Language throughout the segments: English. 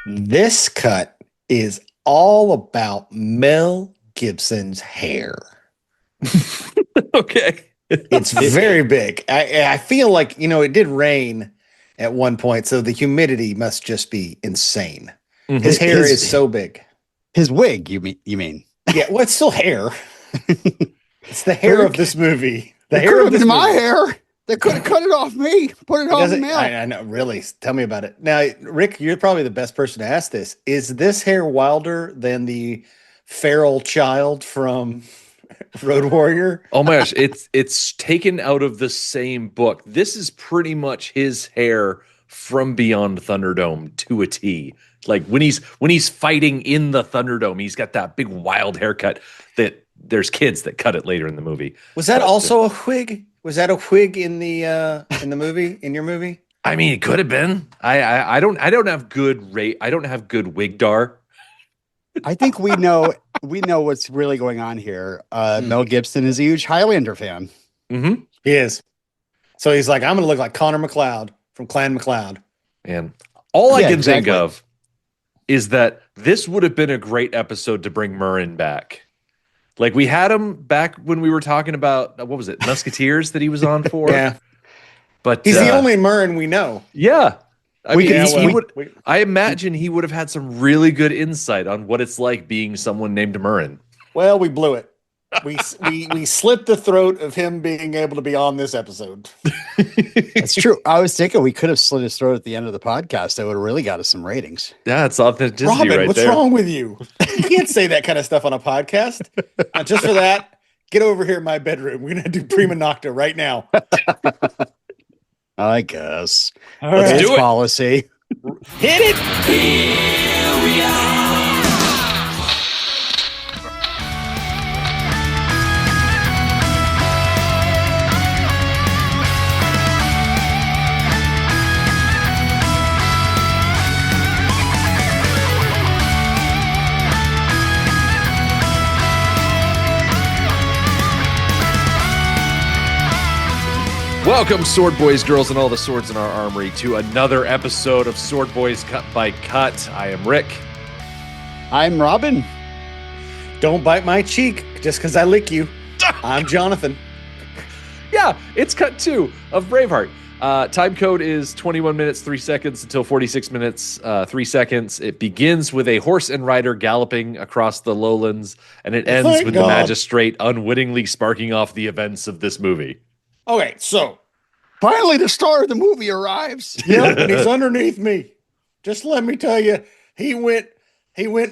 This cut is all about Mel Gibson's hair. Okay. It's very big. I feel like, it did rain at one point, so the humidity must just be insane. His hair is so big. His wig, you mean? Yeah, well, it's still hair. It's the hair of this movie. The It hair could of have this been my movie. hair. They could have cut it off me. Put it on the mail. I know, really. Tell me about it. Now, Rick, you're probably the best person to ask this. Is this hair wilder than the feral child from Road Warrior? Oh my gosh, it's taken out of the same book. This is pretty much his hair from Beyond Thunderdome to a T. Like when he's fighting in the Thunderdome, he's got that big wild haircut that there's kids that cut it later in the movie. Was that also a wig? Was that a wig in the movie, in your movie? I mean, it could have been. I don't have good wigdar. I think we know what's really going on here. Mel Gibson is a huge Highlander fan. Mm-hmm. He is. So he's like, I'm going to look like Connor McLeod from Clan McLeod. And all I can think of is that this would have been a great episode to bring Murrin back. Like we had him back when we were talking about, what was it, Musketeers that he was on for? Yeah. But he's the only Murrin we know. Yeah. I I imagine he would have had some really good insight on what it's like being someone named Murrin. Well, we blew it. We slit the throat of him being able to be on this episode. That's true. I was thinking we could have slit his throat at the end of the podcast. That would have really got us some ratings. Yeah, it's authenticity Robin, what's wrong with you? You can't say that kind of stuff on a podcast. Now, just for that, get over here in my bedroom. We're going to do Prima Nocta right now. I guess. All Let's right. do policy. Hit it. Here we are. Welcome, Sword Boys, girls, and all the swords in our armory, to another episode of Sword Boys Cut by Cut. I am Rick. I'm Robin. Don't bite my cheek just because I lick you. I'm Jonathan. Yeah, it's cut 2 of Braveheart. Time code is 21 minutes, 3 seconds until 46 minutes, 3 seconds. It begins with a horse and rider galloping across the lowlands, and it ends with the magistrate unwittingly sparking off the events of this movie. Okay, so finally the star of the movie arrives. Yeah, and he's underneath me. Just let me tell you, he went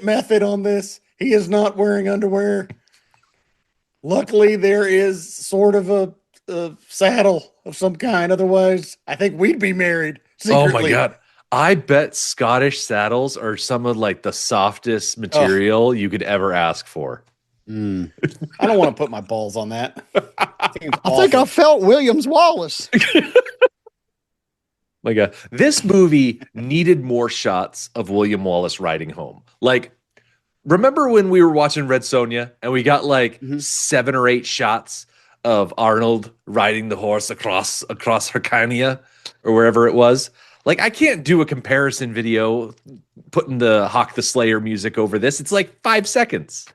method on this. He is not wearing underwear. Luckily, there is sort of a saddle of some kind. Otherwise, I think we'd be married secretly. Oh my God. I bet Scottish saddles are some of like the softest material you could ever ask for. I don't want to put my balls on that. I think I felt William Wallace. My God, this movie needed more shots of William Wallace riding home. Like, remember when we were watching Red Sonja and we got like 7 or 8 shots of Arnold riding the horse across Hyrcania or wherever it was? Like, I can't do a comparison video putting the Hawk the Slayer music over this. It's like 5 seconds.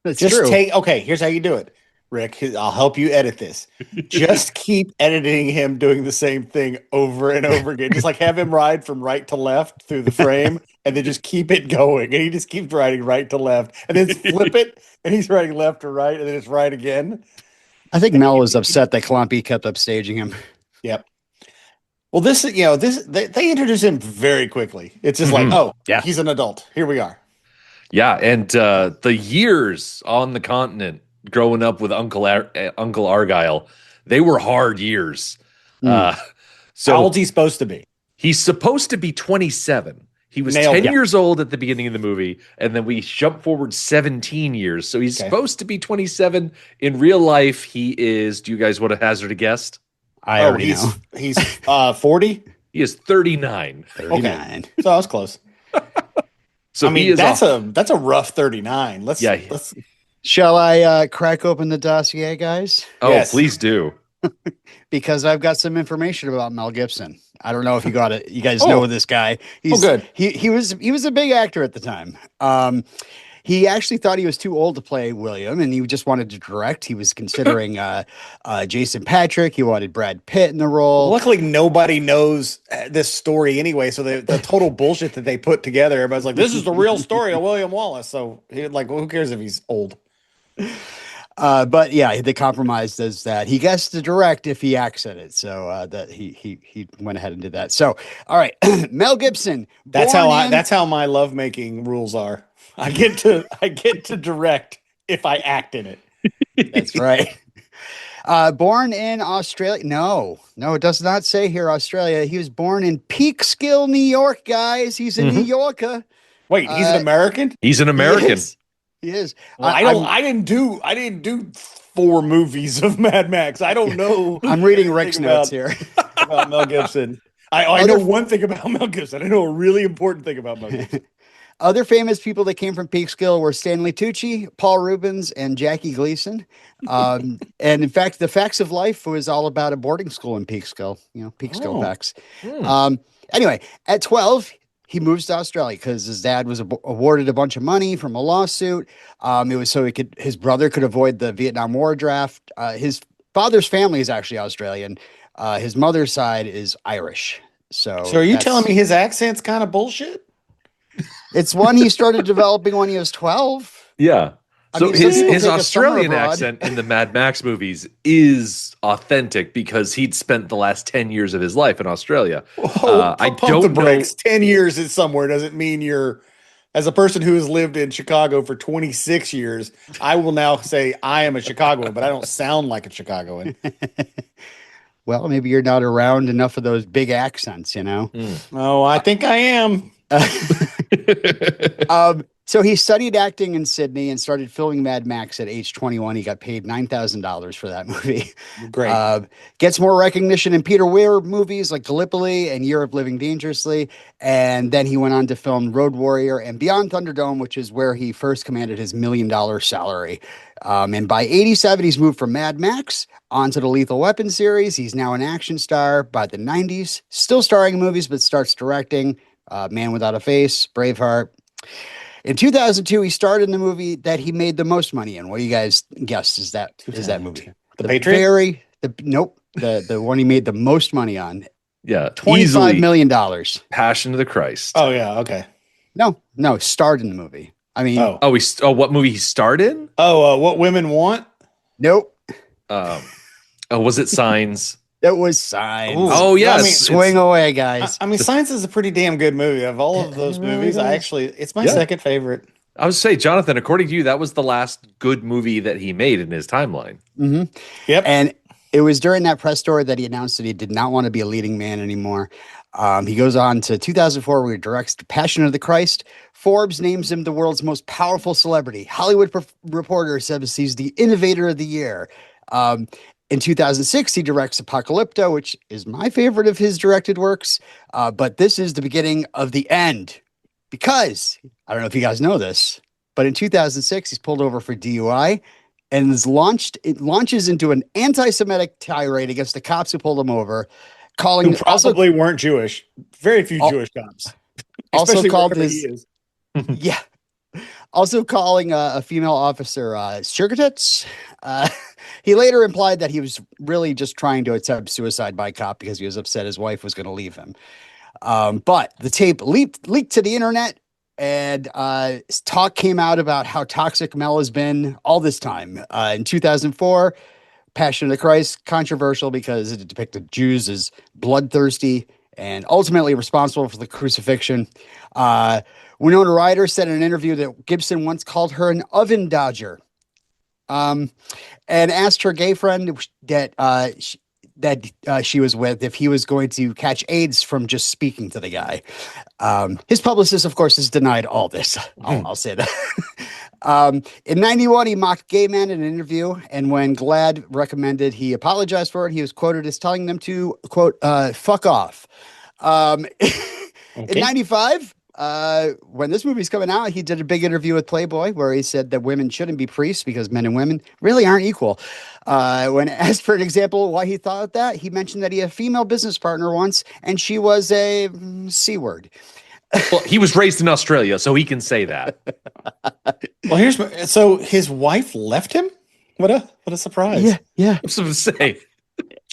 That's just true. Here's how you do it, Rick. I'll help you edit this. Just keep editing him doing the same thing over and over again. Just like have him ride from right to left through the frame and then just keep it going. And he just keeps riding right to left and then flip it and he's riding left to right and then it's right again. I think Mel was upset that Clumpy kept upstaging him. Yep. Well, they introduce him very quickly. It's just like, he's an adult. Here we are. Yeah, and the years on the continent growing up with Uncle Argyle, they were hard years. So how old's he supposed to be? He's supposed to be 27. He was 10 years old at the beginning of the movie, and then we jump forward 17 years. So he's supposed to be 27. In real life, he is, do you guys want to hazard a guess? I already know. He's 40? He is 39. 39. Okay. So I was close. So I mean, that's a rough 39. Let's Shall I crack open the dossier, guys? Oh, yes. Please do. because I've got some information about Mel Gibson. I don't know if you got it. You guys Oh. know this guy. Good. He was a big actor at the time. He actually thought he was too old to play William, and he just wanted to direct. He was considering Jason Patrick. He wanted Brad Pitt in the role. Luckily, nobody knows this story anyway. So the total bullshit that they put together, everybody's like, "This is the real story of William Wallace." So like, well, who cares if he's old? But yeah, the compromise is that he gets to direct if he acts in it. So that he went ahead and did that. So all right, Mel Gibson. That's how my lovemaking rules are. I get to direct if I act in it. That's right. Born in Australia. No, it does not say here Australia. He was born in Peekskill, New York, guys. He's a New Yorker. Wait, he's an American? He's an American. He is. Well, I didn't do 4 movies of Mad Max. I don't know. I'm reading Rick's notes here about Mel Gibson. I know one thing about Mel Gibson. I know a really important thing about Mel Gibson. Other famous people that came from Peekskill were Stanley Tucci, Paul Rubens, and Jackie Gleason. And in fact, The Facts of Life was all about a boarding school in Peekskill. Peekskill facts. Anyway, at 12, he moves to Australia because his dad was awarded a bunch of money from a lawsuit. It was so his brother could avoid the Vietnam War draft. His father's family is actually Australian. His mother's side is Irish. So are you telling me his accent's kind of bullshit? It's one he started developing when he was 12. Yeah. So his Australian abroad. accent in the Mad Max movies is authentic because he'd spent the last 10 years of his life in Australia. I don't know. 10 years is somewhere doesn't mean you're, as a person who has lived in Chicago for 26 years, I will now say I am a Chicagoan, but I don't sound like a Chicagoan. Well, maybe you're not around enough of those big accents, Oh, I think I am. So he studied acting in Sydney and started filming Mad Max at age 21. He got paid $9,000 for that movie. Great. Gets more recognition in Peter Weir movies like Gallipoli and Year of Living Dangerously. And then he went on to film Road Warrior and Beyond Thunderdome, which is where he first commanded his $1 million salary. And by 87, he's moved from Mad Max onto the Lethal Weapon series. He's now an action star. By the 90s, still starring in movies, but starts directing. Man Without a Face, Braveheart. In 2002, he starred in the movie that he made the most money in. What do you guys guess is that movie? The Patriot? Nope. The one he made the most money on. Yeah. $25 million. Passion of the Christ. Oh, yeah. Okay. No, starred in the movie. I mean, what movie he starred in? What Women Want? Nope. Was it Signs? It was Signs. Ooh. Oh, yeah. Swing away, guys. I mean, Signs is a pretty damn good movie. Of all of those movies, it's my second favorite. I would say, Jonathan, according to you, that was the last good movie that he made in his timeline. Mm-hmm. Yep. And it was during that press tour that he announced that he did not want to be a leading man anymore. He goes on to 2004, where he directs Passion of the Christ. Forbes names him the world's most powerful celebrity. Hollywood Reporter says he's the innovator of the year. In 2006, he directs Apocalypto, which is my favorite of his directed works. But this is the beginning of the end because I don't know if you guys know this, but in 2006, he's pulled over for DUI and it launches into an anti-Semitic tirade against the cops who pulled him over, who probably weren't Jewish. Very few Jewish cops. Also called his, yeah. Also calling a female officer sugar tits. He later implied that he was really just trying to attempt suicide by cop because he was upset his wife was going to leave him. But the tape leaked to the internet, and talk came out about how toxic Mel has been all this time. In 2004, Passion of the Christ, controversial because it depicted Jews as bloodthirsty and ultimately responsible for the crucifixion. Winona Ryder said in an interview that Gibson once called her an oven dodger, and asked her gay friend that she was with if he was going to catch AIDS from just speaking to the guy. His publicist, of course, has denied all this. I'll say that. In 91, he mocked gay men in an interview, and when GLAAD recommended he apologize for it, he was quoted as telling them to, quote, fuck off. In 95, when this movie's coming out, he did a big interview with Playboy where he said that women shouldn't be priests because men and women really aren't equal. When asked for an example why he thought that, he mentioned that he had a female business partner once, and she was a C word. Well, he was raised in Australia, so he can say that. Well, so his wife left him. What a surprise! Yeah. I was going to say,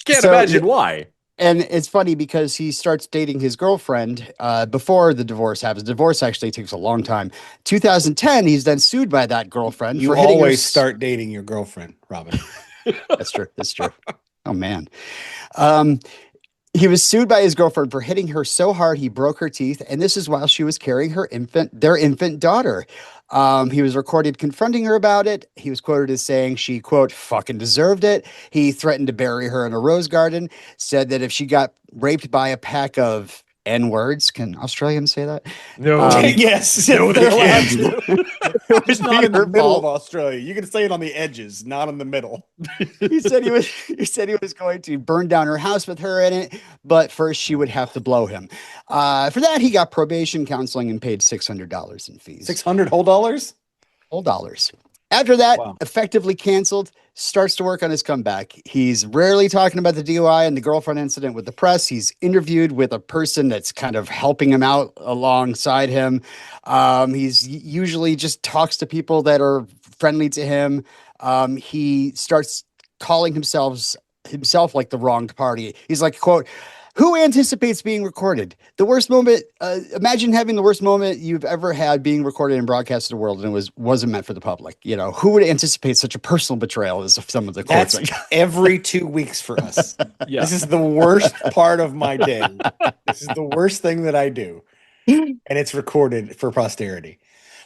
can't imagine why. And it's funny because he starts dating his girlfriend before the divorce happens. Divorce actually takes a long time. 2010, he's then sued by that girlfriend. You always start dating your girlfriend, Robin. That's true. Oh man. He was sued by his girlfriend for hitting her so hard he broke her teeth, and this is while she was carrying their infant daughter. He was recorded confronting her about it. He was quoted as saying she, quote, fucking deserved it. He threatened to bury her in a rose garden, said that if she got raped by a pack of N-words, can Australians say that? No. Yes. No, they can't. It's not in the middle of Australia. You can say it on the edges, not in the middle. He said he was going to burn down her house with her in it, but first she would have to blow him. For that, he got probation, counseling, and paid $600 in fees. 600 whole dollars? Whole dollars. After that, effectively canceled, starts to work on his comeback. He's rarely talking about the DUI and the girlfriend incident with the press. He's interviewed with a person that's kind of helping him out alongside him. He's usually just talks to people that are friendly to him. He starts calling himself like the wronged party. He's like, quote, who anticipates being recorded? The worst moment. Imagine having the worst moment you've ever had being recorded and broadcast to the world, and it wasn't meant for the public. You know, who would anticipate such a personal betrayal as some of the quotes? That's every 2 weeks for us. Yeah. This is the worst part of my day. This is the worst thing that I do, and it's recorded for posterity.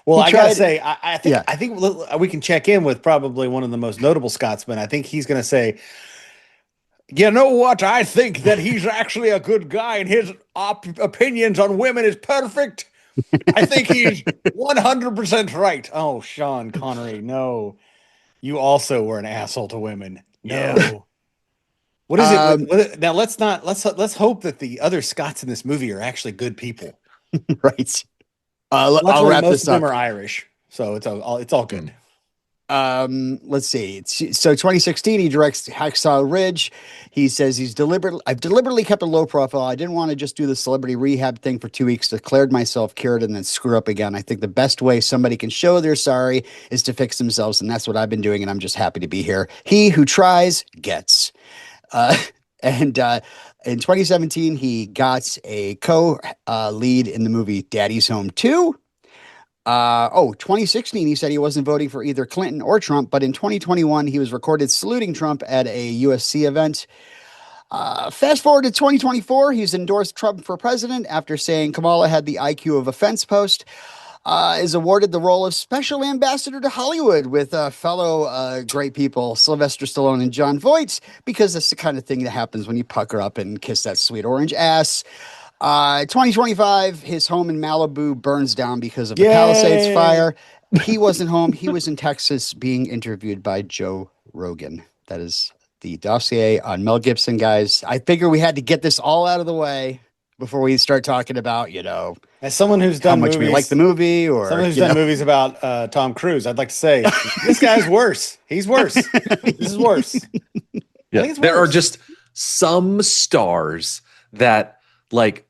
Well, I gotta say, I think we can check in with probably one of the most notable Scotsmen. I think he's gonna say, you know what? I think that he's actually a good guy and his opinions on women is perfect. I think he's 100% right. Oh, Sean Connery, no. You also were an asshole to women. No. Yeah. What is it? Now let's hope that the other Scots in this movie are actually good people. Right. I'll wrap most this of up. them are Irish, so it's all good. Let's see. So 2016, he directs Hacksaw Ridge. He says I've deliberately kept a low profile. I didn't want to just do the celebrity rehab thing for 2 weeks, declared myself cured, and then screw up again. I think the best way somebody can show they're sorry is to fix themselves, and that's what I've been doing, and I'm just happy to be here. He who tries gets. And in 2017, he got a co-lead in the movie Daddy's Home 2. 2016, he said he wasn't voting for either Clinton or Trump, but in 2021, he was recorded saluting Trump at a USC event. Fast forward to 2024, he's endorsed Trump for president after saying Kamala had the IQ of a fence post. Is awarded the role of special ambassador to Hollywood with fellow great people, Sylvester Stallone and John Voight, because that's the kind of thing that happens when you pucker up and kiss that sweet orange ass. 2025, his home in Malibu burns down because of the Palisades fire. He wasn't home. He was in Texas being interviewed by Joe Rogan. That is the dossier on Mel Gibson, guys. I figure we had to get this all out of the way before we start talking about, as someone who's done how much movies, we like the movie, or someone who's done movies about Tom Cruise, I'd like to say this guy's worse. He's worse. This is worse. Yeah. There are just some stars that, like,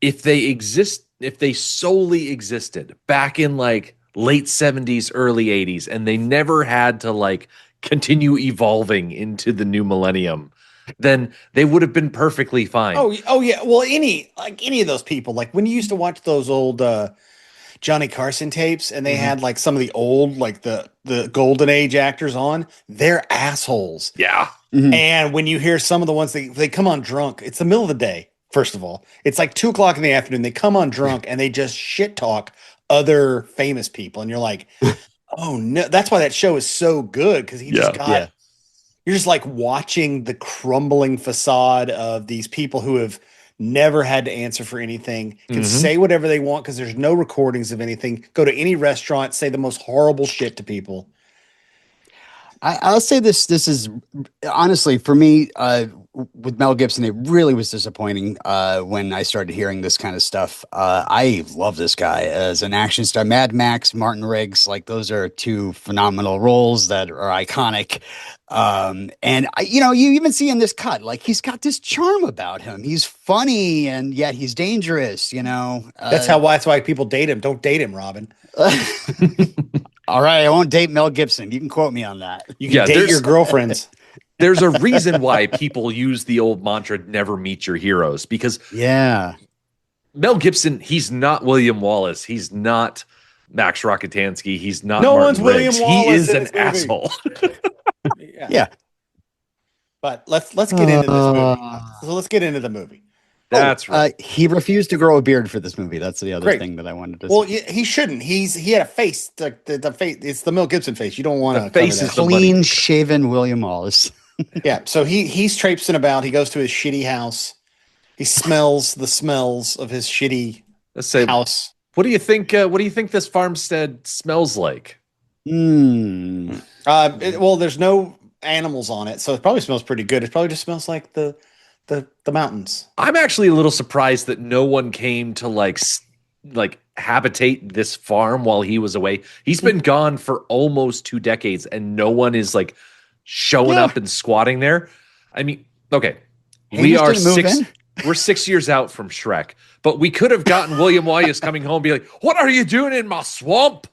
if they solely existed back in like late 70s, early 80s, and they never had to like continue evolving into the new millennium, then they would have been perfectly fine. Oh yeah. Well, any of those people, like when you used to watch those old Johnny Carson tapes, and they had like some of the old, like the golden age actors on, they're assholes. Yeah. Mm-hmm. And when you hear some of the ones they come on drunk, it's the middle of the day. First of all, it's like 2:00 in the afternoon. They come on drunk and they just shit talk other famous people, and you're like, oh no. That's why that show is so good, because you're just like watching the crumbling facade of these people who have never had to answer for anything, can say whatever they want because there's no recordings of anything, go to any restaurant, say the most horrible shit to people. I'll say this is honestly, for me, with Mel Gibson, it really was disappointing when I started hearing this kind of stuff. I love this guy as an action star. Mad Max, Martin Riggs, like those are two phenomenal roles that are iconic. You even see in this cut, like he's got this charm about him. He's funny and yet he's dangerous, That's why people date him. Don't date him, Robin. All right, I won't date Mel Gibson. You can quote me on that. You can date your girlfriends. There's a reason why people use the old mantra, never meet your heroes, because Mel Gibson, he's not William Wallace. He's not Max Rockatansky. He's not No Martin one's William Riggs. Wallace He is in an this movie. asshole. Yeah. But let's get into this movie. So let's get into the movie. That's right. He refused to grow a beard for this movie. That's the other thing that I wanted to say. Well, he shouldn't. He had a face. The face. It's the Mel Gibson face. You don't want to. Face is clean-shaven William Wallace. Yeah. So he's traipsing about. He goes to his shitty house. He smells the smells of his shitty house. What do you think? What do you think this farmstead smells like? Well, there's no animals on it, so it probably smells pretty good. It probably just smells like the mountains. I'm actually a little surprised that no one came to like habitate this farm while he was away. He's been gone for almost 2 decades, and no one is like showing up and squatting there. I mean, okay, we're 6 years out from Shrek, but we could have gotten William Wallace coming home and be like, "What are you doing in my swamp?"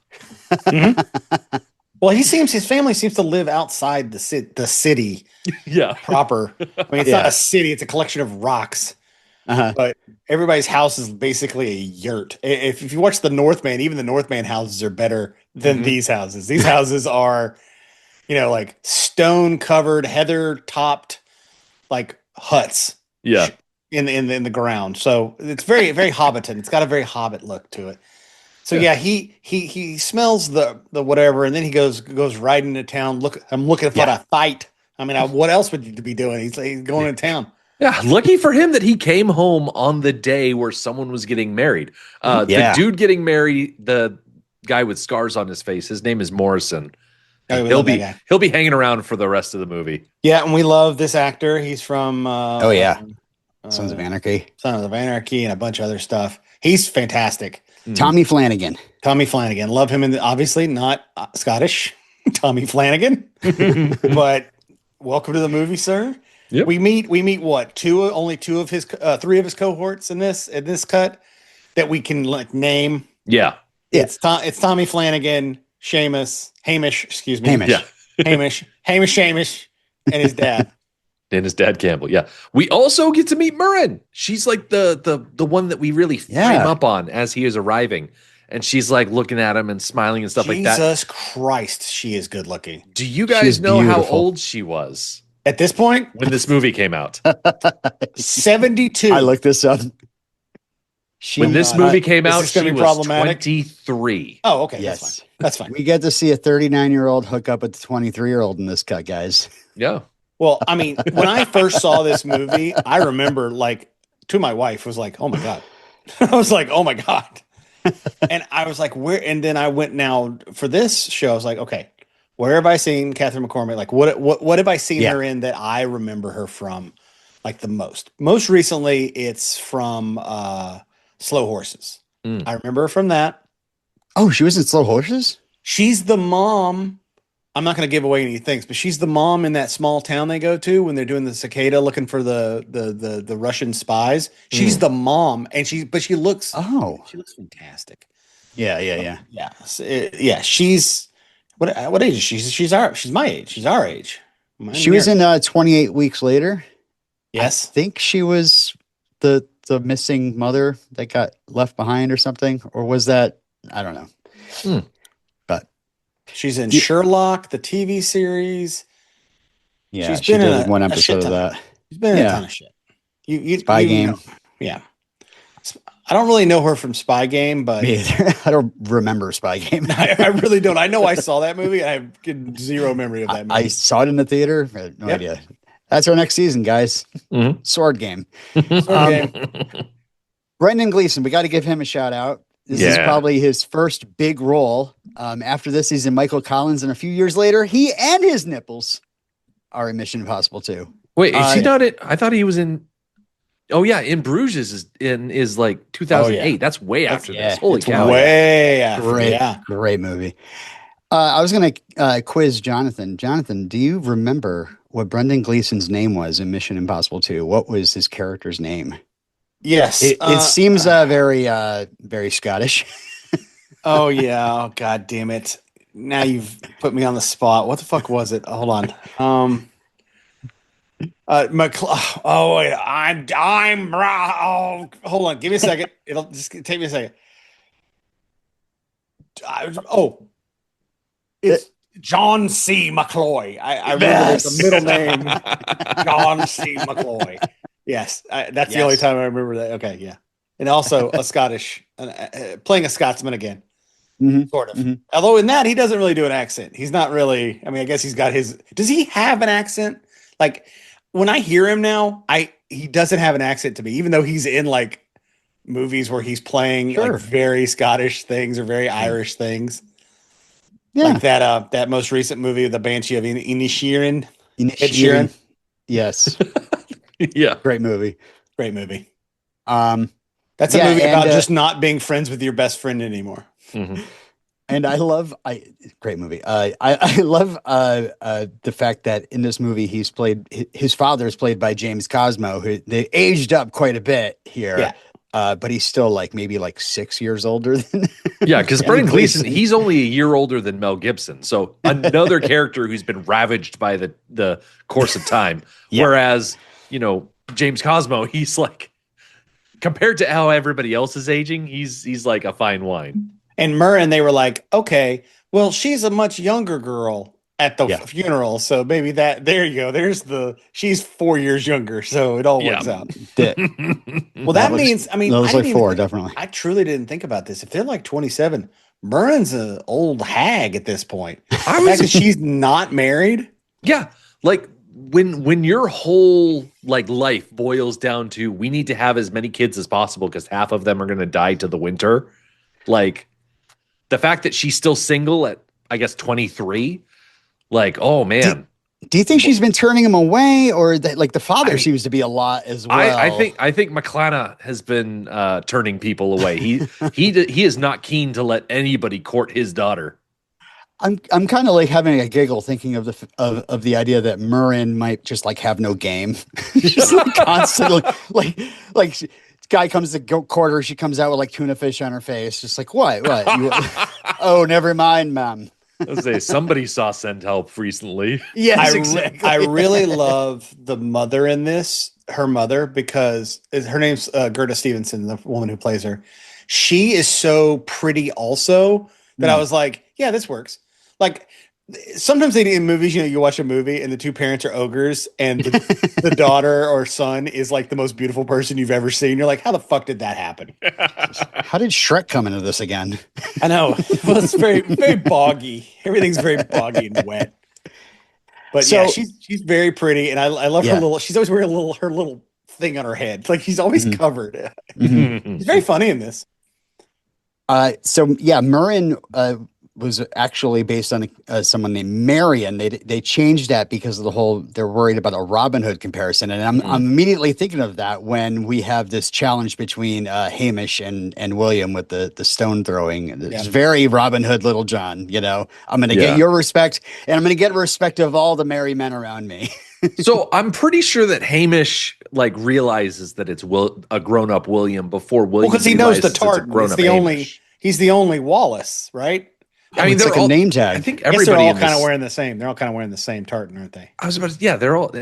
Well, his family seems to live outside the city. Proper. I mean, it's not a city; it's a collection of rocks. But everybody's house is basically a yurt. If you watch The Northman, even the Northman houses are better than these houses. These houses are, like stone covered, heather topped, like huts. Yeah. In the ground. So it's very, very Hobbiton. It's got a very Hobbit look to it. So he smells the whatever, and then he goes right into town. I'm looking for a fight. I mean, what else would you be doing? He's going into town. Yeah, lucky for him that he came home on the day where someone was getting married. The dude getting married, the guy with scars on his face, his name is Morrison. He'll be hanging around for the rest of the movie. Yeah, and we love this actor. He's from Sons of Anarchy. Sons of Anarchy and a bunch of other stuff. He's fantastic. Tommy Flanagan. Love him, and obviously not Scottish. Tommy Flanagan. But welcome to the movie, sir. Yep. We meet what? Only two of his 3 of his cohorts in this cut that we can name. Yeah. It's Tommy Flanagan, Hamish, excuse me. Hamish. Yeah. Hamish, and his dad. And his dad Campbell. Yeah. We also get to meet Murren. She's like the one that we really frame up on as he is arriving. And she's like looking at him and smiling and stuff like that. Jesus Christ, she is good looking. Do you guys know how old she was at this point when this movie came out? 72. I looked this up. When this movie came out, she was 23. Oh, okay. Yes. That's fine. We get to see a 39-year-old hook up with the 23-year-old in this cut, guys. Yeah. Well, I mean, when I first saw this movie, I remember to my wife was like, "Oh my God." I was like, "Oh my God." And I was like, "Where?" And then I went now for this show. I was like, "Okay, where have I seen Catherine McCormick? Like, what have I seen her in that I remember her from, like the most? Most recently, it's from Slow Horses. I remember her from that. Oh, she was in Slow Horses? She's the mom. I'm not going to give away any things, but she's the mom in that small town they go to when they're doing the cicada looking for the Russian spies. She's the mom, and she looks fantastic. Yeah. She's what age is she? She's my age. She's our age. She was in 28 Weeks Later. Yes, I think she was the missing mother that got left behind or something, or was that? I don't know. But she's in Sherlock, the TV series. Yeah, she's been in one episode of that. She's been in a ton of shit. Spy Game. Yeah. I don't really know her from Spy Game, but I don't remember Spy Game. I really don't. I know I saw that movie. I have zero memory of that movie. I saw it in the theater. I had no idea. That's our next season, guys. Sword Game. Brendan Gleeson, we got to give him a shout out. This is probably his first big role. After this, he's in Michael Collins, and a few years later, he and his nipples are in Mission Impossible 2. Wait, is he not in? I thought he was in. Oh yeah, In Bruges is like 2008. That's way after this. Holy cow! Way after. Great movie. I was going to quiz Jonathan. Jonathan, do you remember what Brendan Gleeson's name was in Mission Impossible 2? What was his character's name? Yes. It seems very Scottish. Oh, yeah. Oh, God damn it. Now you've put me on the spot. What the fuck was it? Hold on. McCloy. Oh, wait. Hold on. Give me a second. It'll just take me a second. It's John C. McCloy. I remember there's a middle name. John C. McCloy. Yes. That's the only time I remember that. Okay. Yeah. And also a Scottish, playing a Scotsman again. Sort of. Although in that, he doesn't really do an accent. He's not really, I mean, I guess he's got does he have an accent? Like when I hear him now, he doesn't have an accent to me, even though he's in like movies where he's playing like very Scottish things or very Irish things. Yeah. Like that most recent movie, The Banshee of Inisherin. Yes. Yeah. Great movie. That's a movie about just not being friends with your best friend anymore. And great movie. I love the fact that in this movie his father is played by James Cosmo, who they aged up quite a bit here. Yeah. But he's still maybe 6 years older than. Yeah, because Brendan Gleeson, he's only a year older than Mel Gibson. So another character who's been ravaged by the course of time. Yeah. Whereas, James Cosmo, he's compared to how everybody else is aging, he's like a fine wine. And Murren, they were like, okay, well, she's a much younger girl at the funeral. So maybe there you go. She's 4 years younger. So it all works out. Well, that means, I mean, that was 4, definitely. I truly didn't think about this. If they're 27, Murren's an old hag at this point. The fact that she's not married. Yeah. When your whole life boils down to, we need to have as many kids as possible because half of them are going to die to the winter. The fact that she's still single at, I guess, 23, oh man. Do you think she's been turning him away, or that the father seems to be a lot as well? I think McClana has been turning people away. He is not keen to let anybody court his daughter. I'm kind of having a giggle thinking of the idea that Murren might just have no game, just constantly guy comes to court her, she comes out with tuna fish on her face, just what? Oh, never mind, ma'am. I was say somebody saw Send Help recently. Yes, exactly. I really love the mother in this. Her mother, because her name's Gerda Stevenson, the woman who plays her. She is so pretty, also, that I was like, yeah, this works. Sometimes in movies, you watch a movie and the two parents are ogres and the daughter or son is the most beautiful person you've ever seen. You're like, how the fuck did that happen? How did Shrek come into this again? I know. Well, it's very, very boggy. Everything's very boggy and wet. But yeah, she's very pretty, and I love her little. She's always wearing her little thing on her head. She's always covered. She's very funny in this. Murren was actually based on someone named Marion. They changed that because of they're worried about a Robin Hood comparison. And I'm immediately thinking of that when we have this challenge between Hamish and William with the stone throwing. It's very Robin Hood, Little John, I'm going to get your respect and I'm going to get respect of all the merry men around me. So I'm pretty sure that Hamish realizes that it's a grown up William before William. Because he knows the tartan. He's the only Wallace, right? I mean, they're all a name tag. I think everybody they're all kind of wearing the same. They're all kind of wearing the same tartan, aren't they? I was about to. Yeah, they're all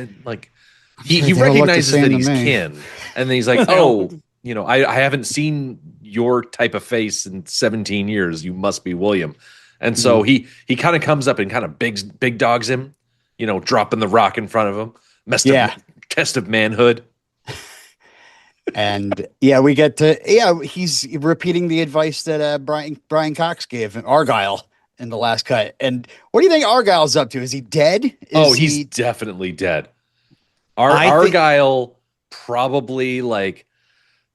he recognizes that he's kin, and then he's like, oh, I haven't seen your type of face in 17 years. You must be William, and so he kind of comes up and kind of big dogs him, dropping the rock in front of him. Test of manhood. And we get to he's repeating the advice that Brian Cox gave Argyle in the last cut. And what do you think Argyle's up to? Is he dead? He's definitely dead. Argyle probably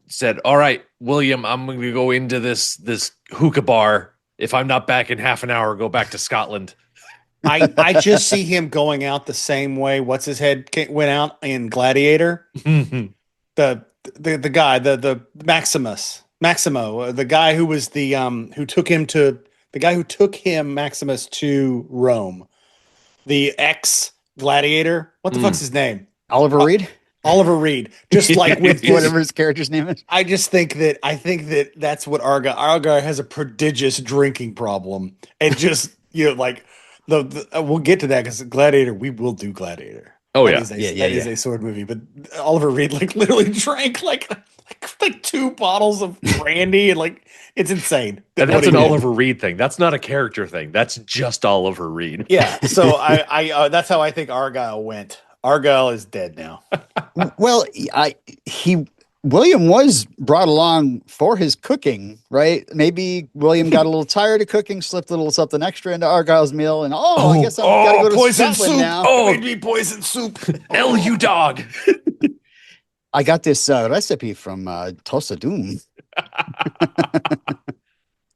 said, "All right, William, I'm going to go into this hookah bar. If I'm not back in half an hour, go back to Scotland." I just see him going out the same way. What's his head went out in Gladiator? The guy, the Maximo, the guy who was the guy who took him Maximus to Rome, the ex Gladiator. What the fuck's his name? Oliver Reed. Oliver Reed. Just like with whatever his character's name is. I think that that's what Arga has a prodigious drinking problem, and just like we'll get to that because Gladiator, we will do Gladiator. Oh that is a sword movie, but Oliver Reed like literally drank like 2 bottles of brandy and like it's insane. And that's an Oliver Reed thing. That's not a character thing. That's just Oliver Reed. Yeah. So I that's how I think Argyle went. Argyle is dead now. Well, William was brought along for his cooking, right? Maybe William got a little tired of cooking, slipped a little something extra into Argyle's meal, and I guess I've got to go to poison Scotland soup now. Made me poison soup. Hell, you dog. I got this recipe from Tosa Doom.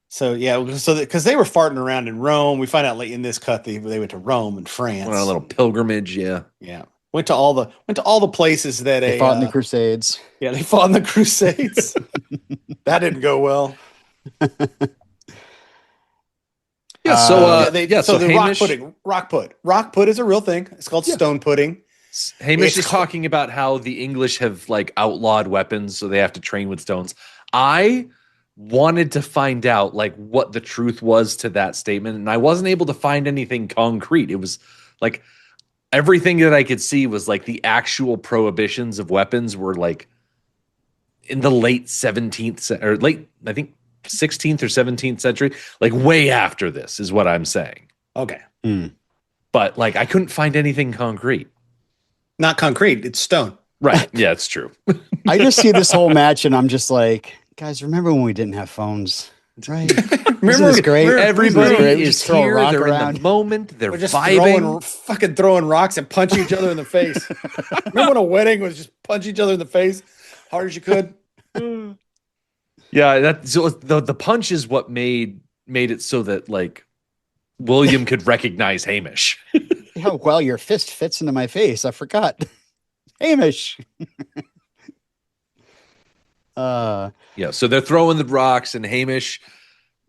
So because they were farting around in Rome, we find out late in this cut they went to Rome and France. Went on a little pilgrimage, yeah. Went to all the places that they fought in the Crusades. Yeah, they fought in the Crusades. That didn't go well. So the Hamish, rock put is a real thing. It's called stone pudding. Hamish is talking about how the English have like outlawed weapons, so they have to train with stones. I wanted to find out like what the truth was to that statement, and I wasn't able to find anything concrete. It was like everything that I could see was like the actual prohibitions of weapons were like in the late 17th or late, I think 16th or 17th century, like way after this is what I'm saying. Okay. But like, I couldn't find anything concrete. Not concrete. It's stone. Right. Yeah, it's true. I just see this whole match and I'm just like, guys, remember when we didn't have phones? Right. Remember, this great? Everybody great? is here. They're in the moment. They're just vibing. throwing rocks and punching each other in the face. Remember when a wedding was just punch each other in the face hard as you could? Yeah, so the punch is what made it so that like William could recognize Hamish. Yeah, well, your fist fits into my face. I forgot. Hamish. Yeah, so they're throwing the rocks, and Hamish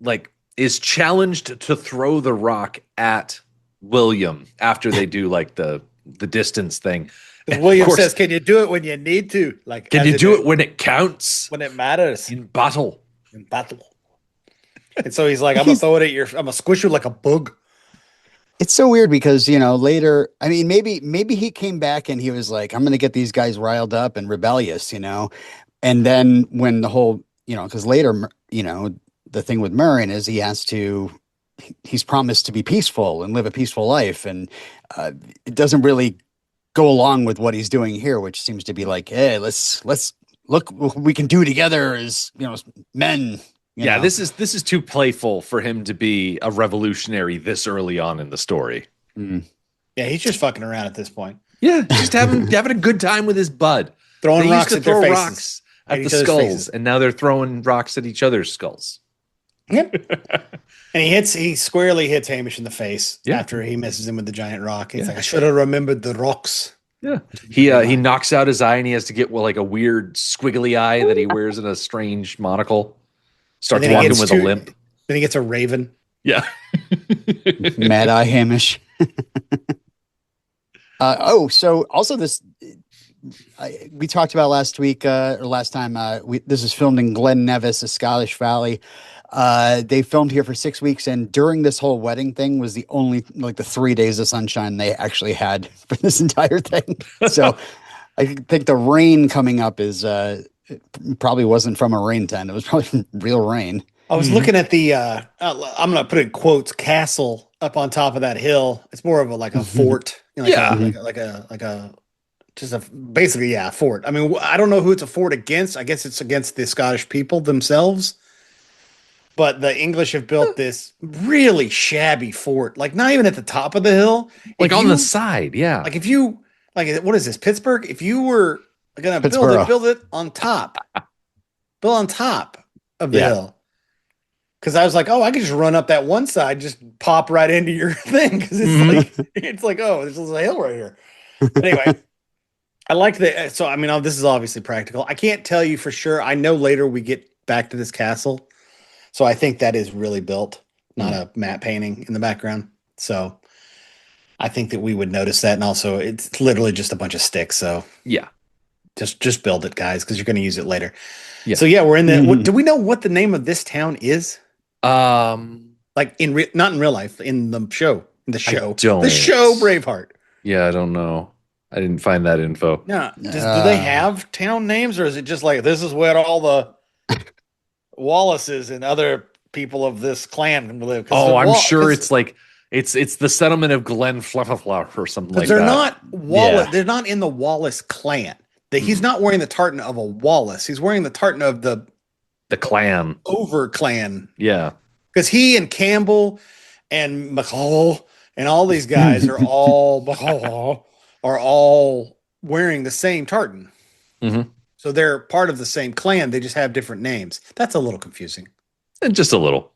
like is challenged to throw the rock at William after they do like the distance thing. William says, "Can you do it when you need to? Like, can you do it when it counts? When it matters in battle? In battle." And so he's like, "I'm gonna throw it at I'm gonna squish you like a bug." It's so weird because, later, I mean, maybe he came back and he was like, I'm going to get these guys riled up and rebellious, And then when the whole, because later, the thing with Merrin is he's promised to be peaceful and live a peaceful life. And it doesn't really go along with what he's doing here, which seems to be like, hey, let's look what we can do together as, men. Yeah, this is too playful for him to be a revolutionary this early on in the story. Yeah, he's just fucking around at this point. Yeah, just having a good time with his bud. Throwing rocks at their faces. Rocks at the skulls, and now they're throwing rocks at each other's skulls. Yep. And he squarely hits Hamish in the face after he misses him with the giant rock. He's like, I should have remembered the rocks. Yeah. He knocks out his eye, and he has to get like a weird squiggly eye that he wears in a strange monocle. Starts walking with a limp. Then he gets a raven. Yeah. Mad Eye Hamish. So also this, we talked about last week or last time. This is filmed in Glen Nevis, a Scottish valley. They filmed here for 6 weeks, and during this whole wedding thing was the only the 3 days of sunshine they actually had for this entire thing. So I think the rain coming up is it probably wasn't from a rain tent. It was probably from real rain. I was looking at the I'm gonna put in quotes castle up on top of that hill. It's more of a fort, basically a fort. I mean, I don't know who it's a fort against. I guess it's against the Scottish people themselves. But the English have built this really shabby fort, like not even at the top of the hill, like on the side. Yeah, like if you what is this, Pittsburgh? If you were gonna build it on top, build on top of the hill. Because I was like, oh, I could just run up that one side, just pop right into your thing. Because it's like, oh, there's a hill right here. But anyway, I like the. So I mean, this is obviously practical. I can't tell you for sure. I know later we get back to this castle, so I think that is really built, not a matte painting in the background. So I think that we would notice that, and also it's literally just a bunch of sticks. So yeah, just build it, guys, because you're going to use it later. Yeah. So yeah, we're in the. Do we know what the name of this town is? Like not in real life, in the show. The show Braveheart. Yeah, I don't know. I didn't find that info. No. Do they have town names, or is it just like this is where all the Wallaces and other people of this clan live? Oh, I'm sure it's like it's the settlement of Glen Fluffafluff or something like that. They're not Wallace. Yeah. They're not in the Wallace clan. He's not wearing the tartan of a Wallace. He's wearing the tartan of the clan. Over clan. Yeah. Because he and Campbell and McCloy and all these guys are all wearing the same tartan. Mm-hmm. So they're part of the same clan. They just have different names. That's a little confusing. Just a little.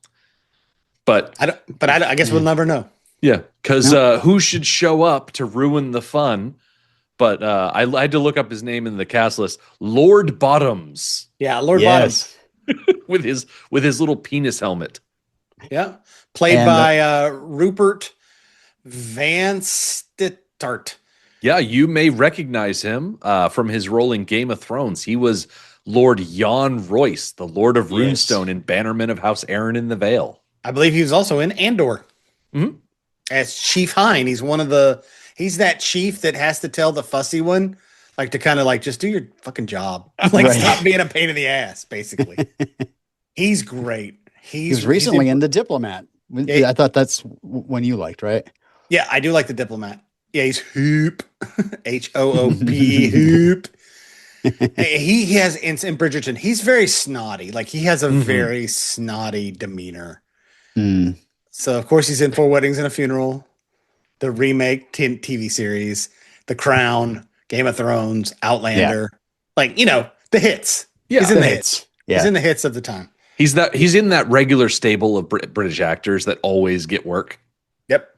But I guess we'll never know. Yeah. Because who should show up to ruin the fun? But I had to look up his name in the cast list. Lord Bottoms. Yeah, Lord Bottoms. with his little penis helmet. Yeah. Played by Rupert Van Stittart. Yeah, you may recognize him from his role in Game of Thrones. He was Lord Jon Royce, the Lord of Runestone and Bannerman of House Aaron in the Vale. I believe he was also in Andor. Mm-hmm. As Chief Hine. He's that chief that has to tell the fussy one, like to kind of like just do your fucking job. Like stop being a pain in the ass, basically. He's great. He was recently in The Diplomat. I thought that's one you liked, right? Yeah, I do like The Diplomat. Yeah, he's Hoop. H-O-O-P, Hoop. He has in Bridgerton, he's very snotty. Like he has a very snotty demeanor. Mm. So of course he's in Four Weddings and a Funeral, the remake TV series, The Crown, Game of Thrones, Outlander. Yeah. Like, the hits. Yeah, he's in the hits. Yeah. He's in the hits of the time. He's in that regular stable of British actors that always get work. Yep.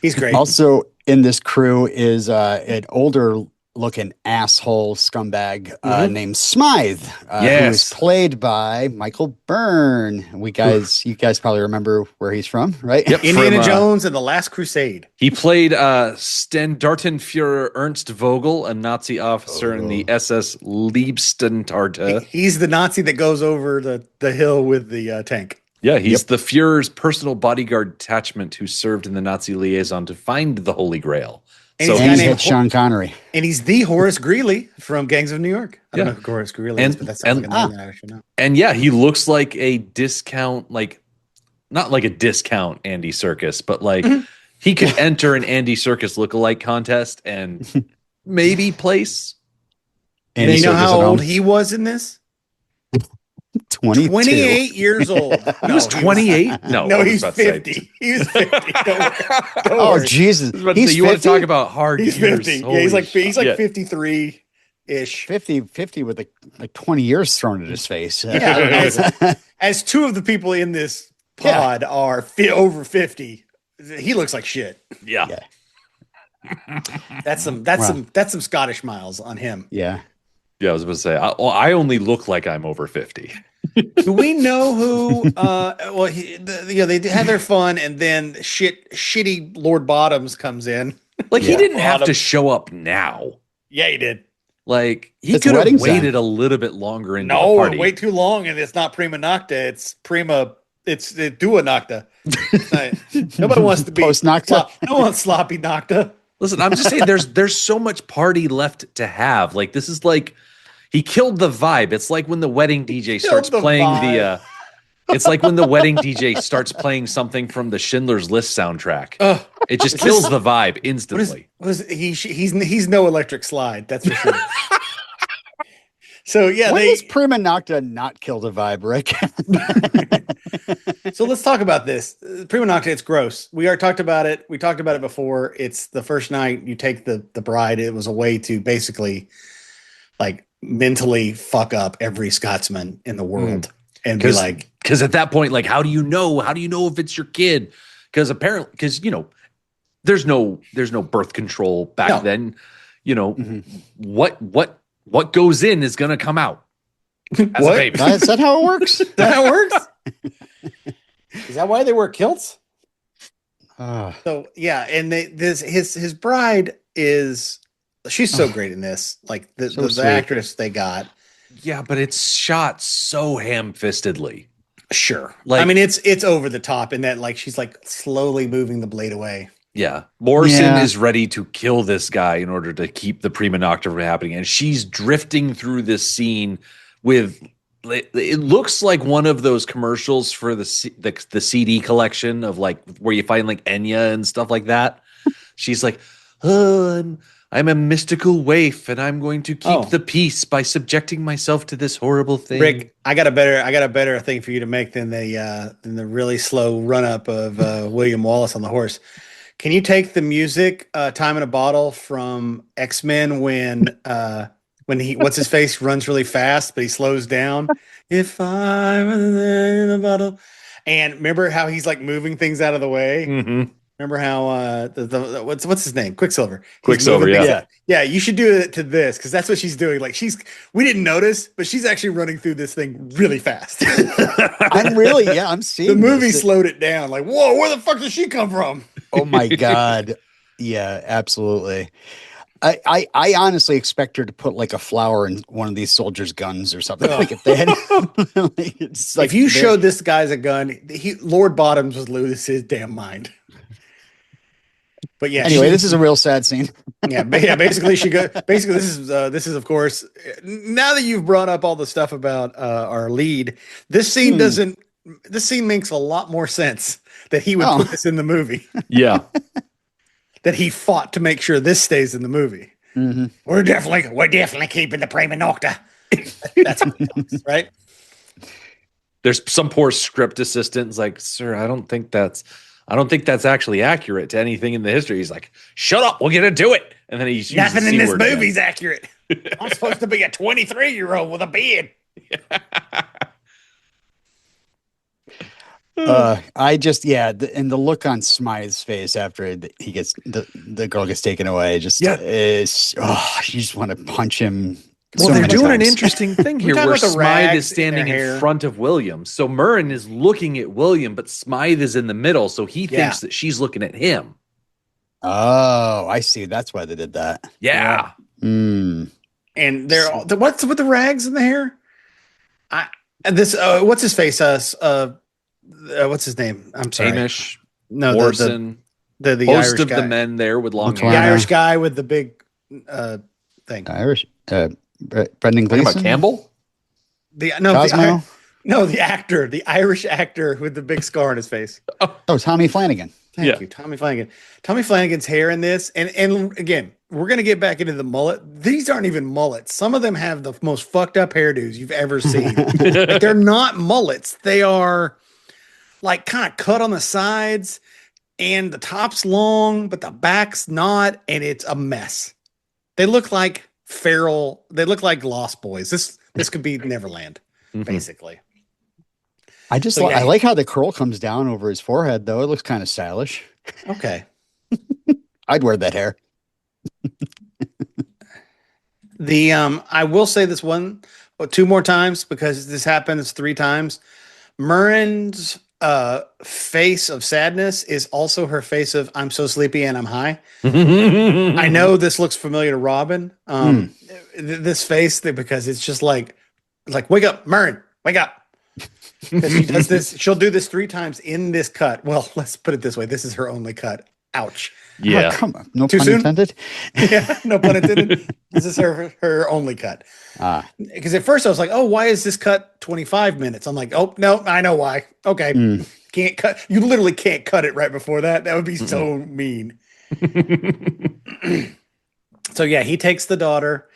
He's great. Also in this crew is an older looking asshole scumbag named Smythe, who is played by Michael Byrne. You guys probably remember where he's from, right? Yep, Indiana Jones and the Last Crusade. He played Standartenführer Ernst Vogel, a Nazi officer in the SS Leibstandarte. He's the Nazi that goes over the hill with the tank. Yeah, he's the Fuhrer's personal bodyguard detachment who served in the Nazi liaison to find the Holy Grail. And he's Sean Connery. And he's the Horace Greeley from Gangs of New York. I don't know who Horace Greeley is, but that sounds like a name that I should know. And yeah, he looks like a discount, not like a discount Andy Serkis, but he could enter an Andy Serkis lookalike contest and maybe place. And you know how old he was in this? 28 years old. He was 28? No, he's 50. He's 50. Oh, Jesus. You want to talk about hard years. 50. Yeah, he's like 53-ish. 50 with like 20 years thrown at his face. Yeah, as two of the people in this pod are over 50, he looks like shit. Yeah. That's some Scottish miles on him. Yeah. Yeah, I was about to say, I only look like I'm over 50. Do we know who? They had their fun, and then shitty Lord Bottoms comes in. He didn't have to show up now. Yeah, he did. He could have waited a little bit longer into the party. Wait too long, and it's not prima nocta. It's dua nocta. Nobody wants to be post nocta. No one's sloppy nocta. Listen, I'm just saying there's so much party left to have. This is he killed the vibe. It's like when the wedding DJ starts playing it's like when the wedding DJ starts playing something from the Schindler's List soundtrack. It just kills the vibe instantly. He's no Electric Slide, that's for sure. So yeah, when does prima nocta not kill the vibe, Rick? So let's talk about this. Prima nocta, it's gross. We already talked about it. We talked about it before. It's the first night you take the bride. It was a way to basically mentally fuck up every Scotsman in the world. and be like, because at that point, like, how do you know if it's your kid? Because apparently, there's no birth control back then. What goes in is going to come out as a baby. Is that how it works? Is that how it works? Is that why they wear kilts? So yeah, and his bride she's so great in this. Like the actress they got. Yeah, but it's shot so ham-fistedly. Sure. Like, I mean, it's over the top in that, like, she's like slowly moving the blade away. Yeah. Morrison is ready to kill this guy in order to keep the prima nocta from happening. And she's drifting through this scene with, it looks like one of those commercials for the CD collection of like where you find like Enya and stuff like that. She's like, oh, I'm a mystical waif, and I'm going to keep the peace by subjecting myself to this horrible thing. Rick, I got a better thing for you to make than the really slow run up of William Wallace on the horse. Can you take the music "Time in a Bottle" from X-Men when he what's his face runs really fast but he slows down? If I were there in a bottle, and remember how he's like moving things out of the way. Mm-hmm. Remember how what's his name? Quicksilver. Yeah. You should do it to this because that's what she's doing. Like we didn't notice, but she's actually running through this thing really fast. I'm seeing the movie slowed it down. Like, whoa, where the fuck does she come from? Oh my god, yeah, absolutely. I honestly expect her to put like a flower in one of these soldiers' guns or something. Like if they had, if you showed this guy's a gun, Lord Bottoms would lose his damn mind. But yeah. Anyway, this is a real sad scene. Basically, this is of course. Now that you've brought up all the stuff about our lead, this scene makes a lot more sense that he would put this in the movie. Yeah, that he fought to make sure this stays in the movie. Mm-hmm. We're definitely keeping the prima nocta. That's what it talks, right. There's some poor script assistant's like, sir, I don't think that's actually accurate to anything in the history. He's like, shut up, we'll get into it. And then he's nothing in this movie's accurate. I'm supposed to be a 23-year-old with a beard. And the look on Smythe's face after he gets the girl gets taken away, you just want to punch him. Well, they're doing an interesting thing here where Smythe is standing in front of William. So Murren is looking at William, but Smythe is in the middle. So he thinks that she's looking at him. Oh, I see. That's why they did that. Yeah. Mm. And what's with the rags in the hair? What's his face? What's his name? I'm sorry. Hamish. No, Morrison. The most Irish of guy. the men there with long hair. The Irish guy with the big thing. Irish. Brendan Gleeson. About Campbell? The actor, the Irish actor with the big scar on his face. Oh, Tommy Flanagan. Thank you, Tommy Flanagan. Tommy Flanagan's hair in this, and again, we're gonna get back into the mullet. These aren't even mullets. Some of them have the most fucked up hairdos you've ever seen. Like, they're not mullets. They are like kind of cut on the sides, and the top's long, but the back's not, and it's a mess. They look like feral. They look like Lost Boys. This could be Neverland, basically. I like how the curl comes down over his forehead, though. It looks kind of stylish. Okay. I'd wear that hair. I will say this two more times because this happens 3 times. Murren's face of sadness is also her face of I'm so sleepy and I'm high. I know this looks familiar to Robin. This face because it's just like wake up, Murren, wake up. Because she does this, she'll do this 3 times in this cut. Well, let's put it this way: this is her only cut. Ouch. Yeah. Oh, come on. No Too pun soon? intended. Yeah, no pun intended. This is her only cut. Because at first I was like, oh, why is this cut 25 minutes? I'm like, oh no, I know why. Okay, can't cut. You literally can't cut it right before that. That would be so mean. So yeah, he takes the daughter.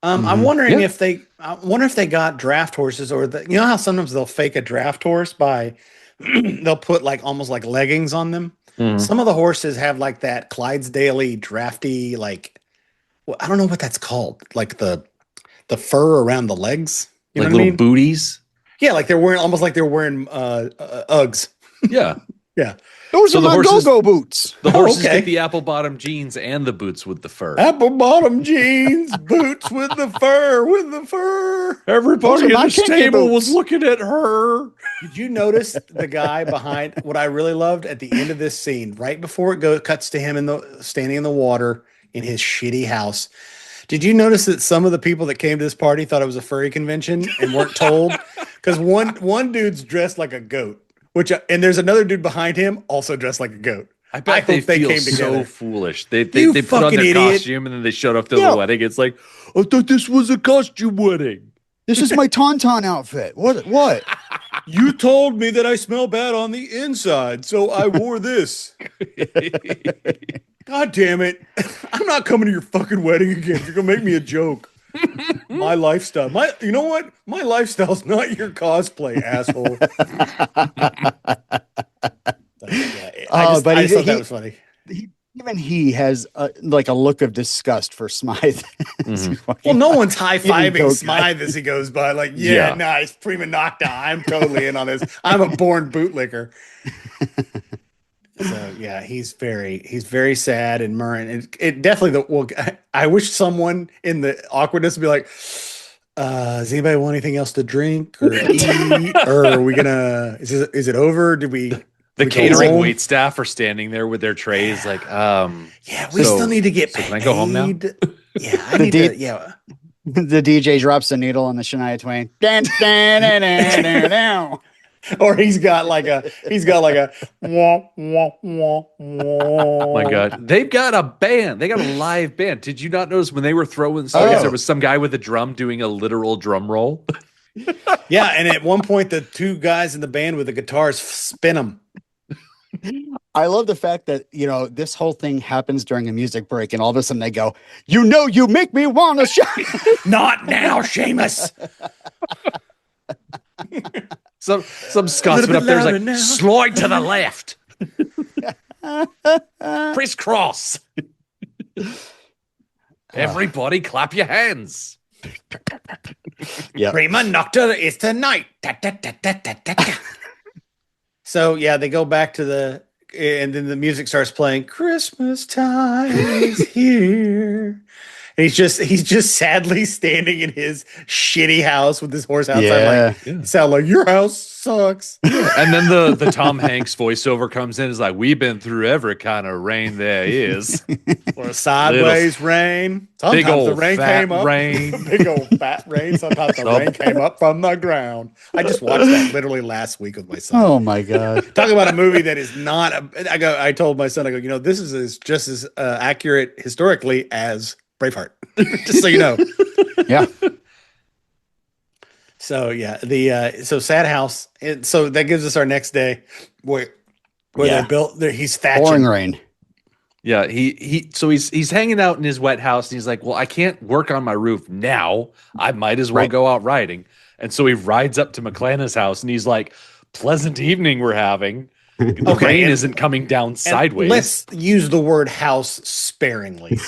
I'm wondering if they got draft horses or you know how sometimes they'll fake a draft horse by they'll put like almost like leggings on them. Some of the horses have like that Clydesdale drafty, like, well, I don't know what that's called. Like the fur around the legs. You like know what little I mean? booties. Yeah, like they're wearing Uggs. Yeah. Yeah. Those are my go-go boots. The horses get the apple-bottom jeans and the boots with the fur. Apple-bottom jeans, boots with the fur. Everybody in the stable was looking at her. Did you notice the guy behind? What I really loved at the end of this scene, right before it cuts to him standing in the water in his shitty house. Did you notice that some of the people that came to this party thought it was a furry convention and weren't told? Because one dude's dressed like a goat. And there's another dude behind him also dressed like a goat. I bet they came together. So foolish. They put on their costume and then they showed up to the wedding. It's like, I thought this was a costume wedding. This is my Tauntaun outfit. What? You told me that I smell bad on the inside, so I wore this. God damn it. I'm not coming to your fucking wedding again. You're going to make me a joke. My lifestyle. You know what? My lifestyle's not your cosplay, asshole. I just thought that was funny. Even he has like a look of disgust for Smythe. Well, no one's high-fiving Smythe as he goes by. Like, nice, prima nocta. I'm totally in on this. I'm a born bootlicker. So yeah, he's very sad and Murrin. It definitely I wish someone in the awkwardness would be like, does anybody want anything else to drink or eat? Or are we gonna is it over? Did we the catering wait staff are standing there with their trays, like we still need to get paid. Can I go home now? Yeah, I need to, yeah. The DJ drops the needle on the Shania Twain. Or he's got like a wah, wah, wah, wah. Oh my God. They've got a band. They got a live band. Did you not notice when they were throwing stones, there was some guy with a drum doing a literal drum roll? Yeah, and at one point the two guys in the band with the guitars spin them. I love the fact that, this whole thing happens during a music break and all of a sudden they go, you make me want to shout. Not now, Seamus. Some Scotsman up there's like, slide to the left. Crisscross. Everybody clap your hands. Prima nocta is tonight. So yeah, they go back to and then the music starts playing. Christmas time is here. And he's just sadly standing in his shitty house with his horse outside. Sound like your house sucks. And then the Tom Hanks voiceover comes in. Is like, we've been through every kind of rain there is. Or a sideways rain. Sometimes big old the rain fat came up. Rain. Big old fat rain. Sometimes the rain came up from the ground. I just watched that literally last week with my son. Oh my God. Talking about a movie that is not. I told my son, this is just as accurate historically as Braveheart. Just so you know. Yeah. So yeah, so sad house. So that gives us our next day where they built there. He's thatching. Pouring rain. Yeah, he's hanging out in his wet house and he's like, well, I can't work on my roof now. I might as well go out riding. And so he rides up to McClana's house and he's like, pleasant evening we're having. The rain isn't coming down sideways. Let's use the word house sparingly.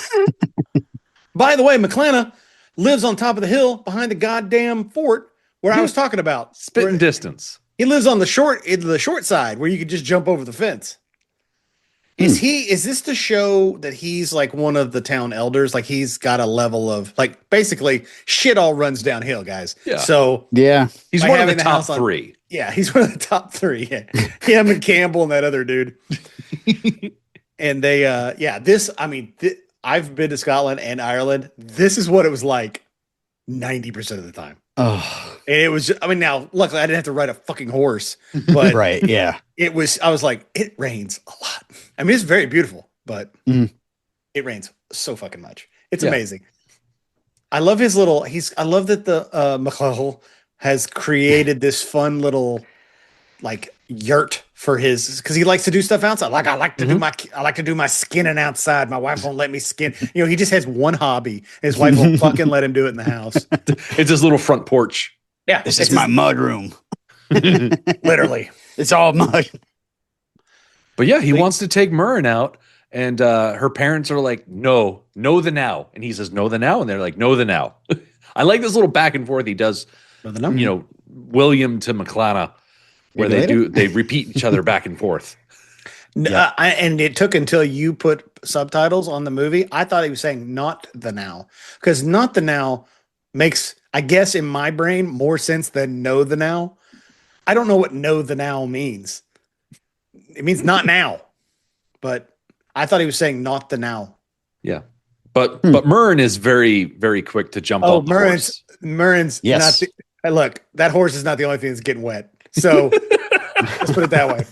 By the way, McClana lives on top of the hill behind the goddamn fort where I was talking about. Spitting distance. He lives on the short side where you could just jump over the fence. Is this to show that he's like one of the town elders? Like he's got a level of like basically shit all runs downhill, guys. Yeah. So he's one of the top three. He's one of the top three. Yeah. Him and Campbell and that other dude. And they I've been to Scotland and Ireland. This is what it was like 90% of the time. Oh, and it was now luckily I didn't have to ride a fucking horse, but right. Yeah. I was like, it rains a lot. I mean, it's very beautiful, but it rains so fucking much. It's amazing. I love his I love that the McCloy has created this fun little like yurt for his, because he likes to do stuff outside. Like I like to do my skinning outside. My wife won't let me skin. He just has one hobby. His wife won't fucking let him do it in the house. It's his little front porch. Yeah, this is my mud room. Literally, it's all mud. But yeah, he wants to take Murrin out, and her parents are like, "No the now," and he says, "No the now," and they're like, "No the now." I like this little back and forth he does. William to McClana, where they repeat each other back and forth. Yeah. And it took until you put subtitles on the movie. I thought he was saying not the now, because not the now makes, I guess, in my brain more sense than know the now. I don't know what know the now means. It means not now, but I thought he was saying not the now. Yeah. But Murren is very, very quick to jump on the horse. Murren's yes. not the, look, that horse is not the only thing that's getting wet. So let's put it that way.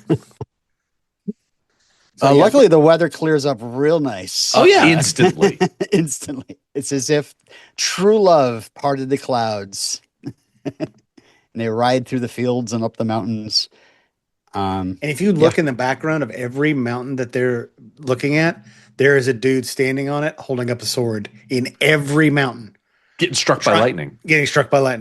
So, luckily, the weather clears up real nice. Oh, yeah. Instantly. Instantly. It's as if true love parted the clouds. And they ride through the fields and up the mountains. And if you look in the background of every mountain that they're looking at, there is a dude standing on it holding up a sword in every mountain. Getting struck by lightning,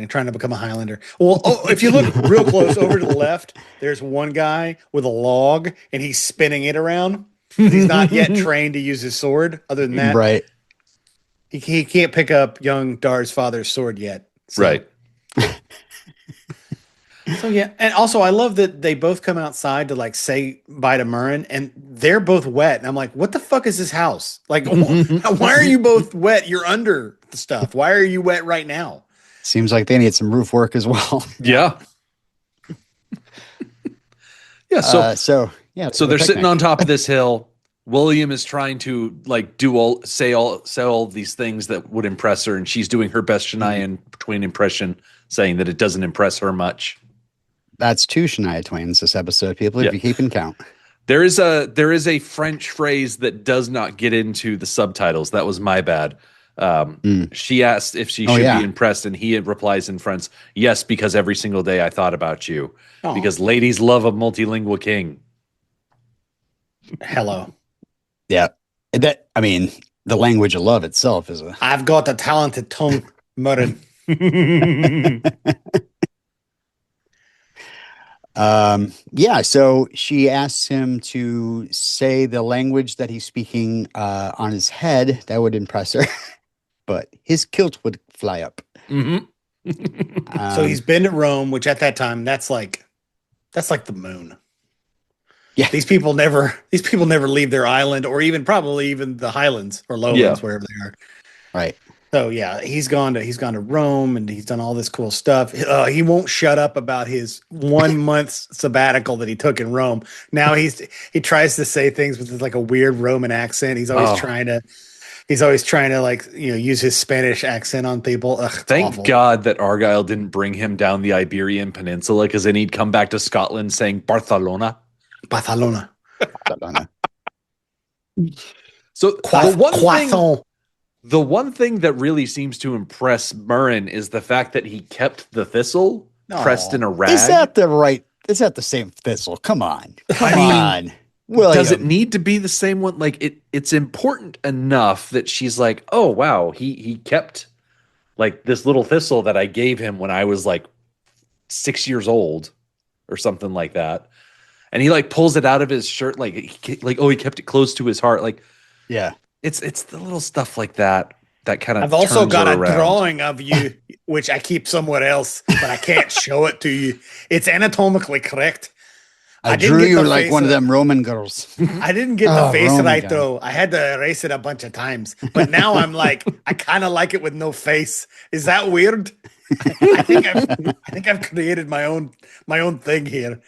trying to become a Highlander. Well, if you look real close over to the left, there's one guy with a log and he's spinning it around. He's not yet trained to use his sword. Other than that, right? He can't pick up young Dar's father's sword yet. So. Right. So yeah, and also I love that they both come outside to like say bye to Murren, and they're both wet. And I'm like, what the fuck is this house? Like, why are you both wet? You're under the stuff. Why are you wet right now? Seems like they need some roof work as well. Yeah. Yeah. So they're sitting on top of this hill. William is trying to like say all these things that would impress her, and she's doing her best Shania Twain impression, saying that it doesn't impress her much. That's 2 Shania Twains this episode, people, if you keep in count. There is a French phrase that does not get into the subtitles. That was my bad. She asked if she should be impressed, and he replies in French, yes, because every single day I thought about you. Oh. Because ladies love a multilingual king. Hello. Yeah. The language of love itself is I've got a talented tongue, Murren. So she asks him to say the language that he's speaking on his head. That would impress her. But his kilt would fly up. Mm-hmm. So he's been to Rome, which at that time that's like the moon. Yeah. These people never leave their island, or probably even the highlands or lowlands, wherever they are. Right. So yeah, he's gone to Rome, and he's done all this cool stuff. He won't shut up about his 1 month sabbatical that he took in Rome. Now he tries to say things with like a weird Roman accent. He's always trying to like, use his Spanish accent on people. Ugh, Thank God that Argyle didn't bring him down the Iberian Peninsula, because then he'd come back to Scotland saying Barcelona. So the one thing that really seems to impress Murren is the fact that he kept the thistle pressed in a rag. Is that the same thistle? Come on. Come on. William. Does it need to be the same one? Like it's important enough that she's like, oh wow, he kept like this little thistle that I gave him when I was like 6 years old or something like that. And he like pulls it out of his shirt, like he kept it close to his heart. Like, yeah, it's the little stuff like that kind of. I've also got a drawing of you, which I keep somewhere else, but I can't show it to you. It's anatomically correct. I drew you like one of them Roman girls. I didn't get the face Roman right though. I had to erase it a bunch of times, but now I'm like, I kind of like it with no face. Is that weird? I think I've created my own thing here.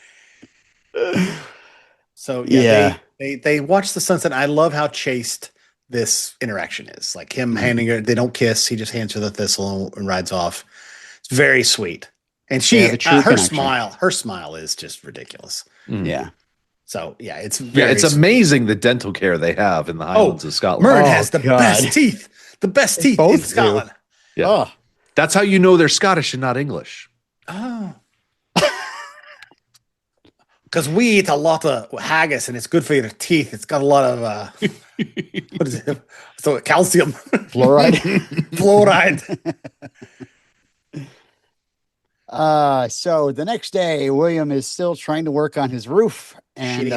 So they watch the sunset. I love how chaste this interaction is. Like him handing her, they don't kiss. He just hands her the thistle and rides off. It's very sweet. And her smile is just ridiculous. Mm. Yeah. So yeah, it's amazing the dental care they have in the Highlands of Scotland. Murren has the best teeth. The best teeth in Scotland. Yeah. Oh. That's how you know they're Scottish and not English. Oh. Because we eat a lot of haggis, and it's good for your teeth. It's got a lot of what is it? So calcium, fluoride. So the next day, William is still trying to work on his roof. And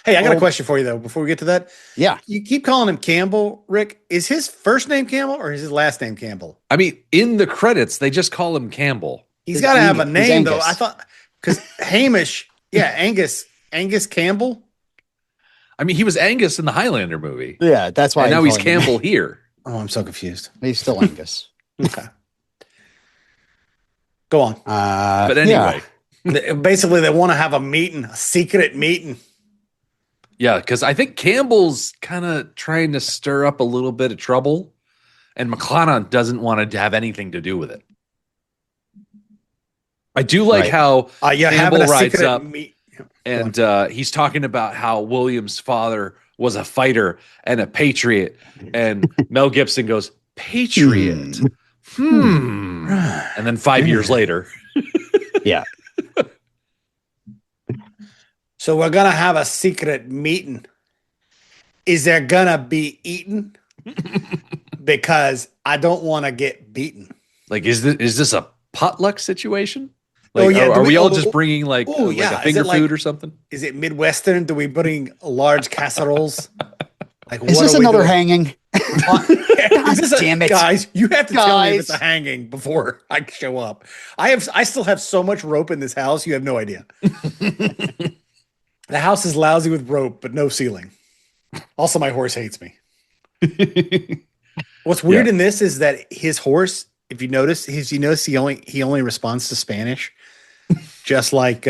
hey, I got a question for you though. Before we get to that, yeah, you keep calling him Campbell, Rick. Is his first name Campbell or is his last name Campbell? I mean, in the credits, they just call him Campbell. He's got to have a He's name though. Angus. I thought because Hamish, Angus Campbell. I mean, he was Angus in the Highlander movie. Yeah, that's why. And now he's calling him- Campbell here. Oh, I'm so confused. He's still Angus. Okay, go on. But anyway, Basically, they want to have a secret meeting. yeah, because I think Campbell's kind of trying to stir up a little bit of trouble, and McCloy doesn't want to have anything to do with it. I do like Right. how Campbell rides up, meet. and he's talking about how William's father was a fighter and a patriot, and Mel Gibson goes, "Patriot." And then 5 years later, Yeah. So we're gonna have a secret meeting. Is there gonna be eaten? Because I don't want to get beaten. like, is this a potluck situation? Oh, Like, yeah, are do we we- all oh, just oh, bringing like oh, a yeah, is finger it like- food or something? Is it Midwestern? Do we bring large casseroles? Like, Is what this are we another doing? hanging? Is this damn it. guys? You have to tell me if it's a Guys. hanging before I show up. I still have so much rope in this house. You have no idea. The house is lousy with rope, but no ceiling. Also, my horse hates me. What's weird in this is that his horse, if you notice, he only responds to Spanish, just like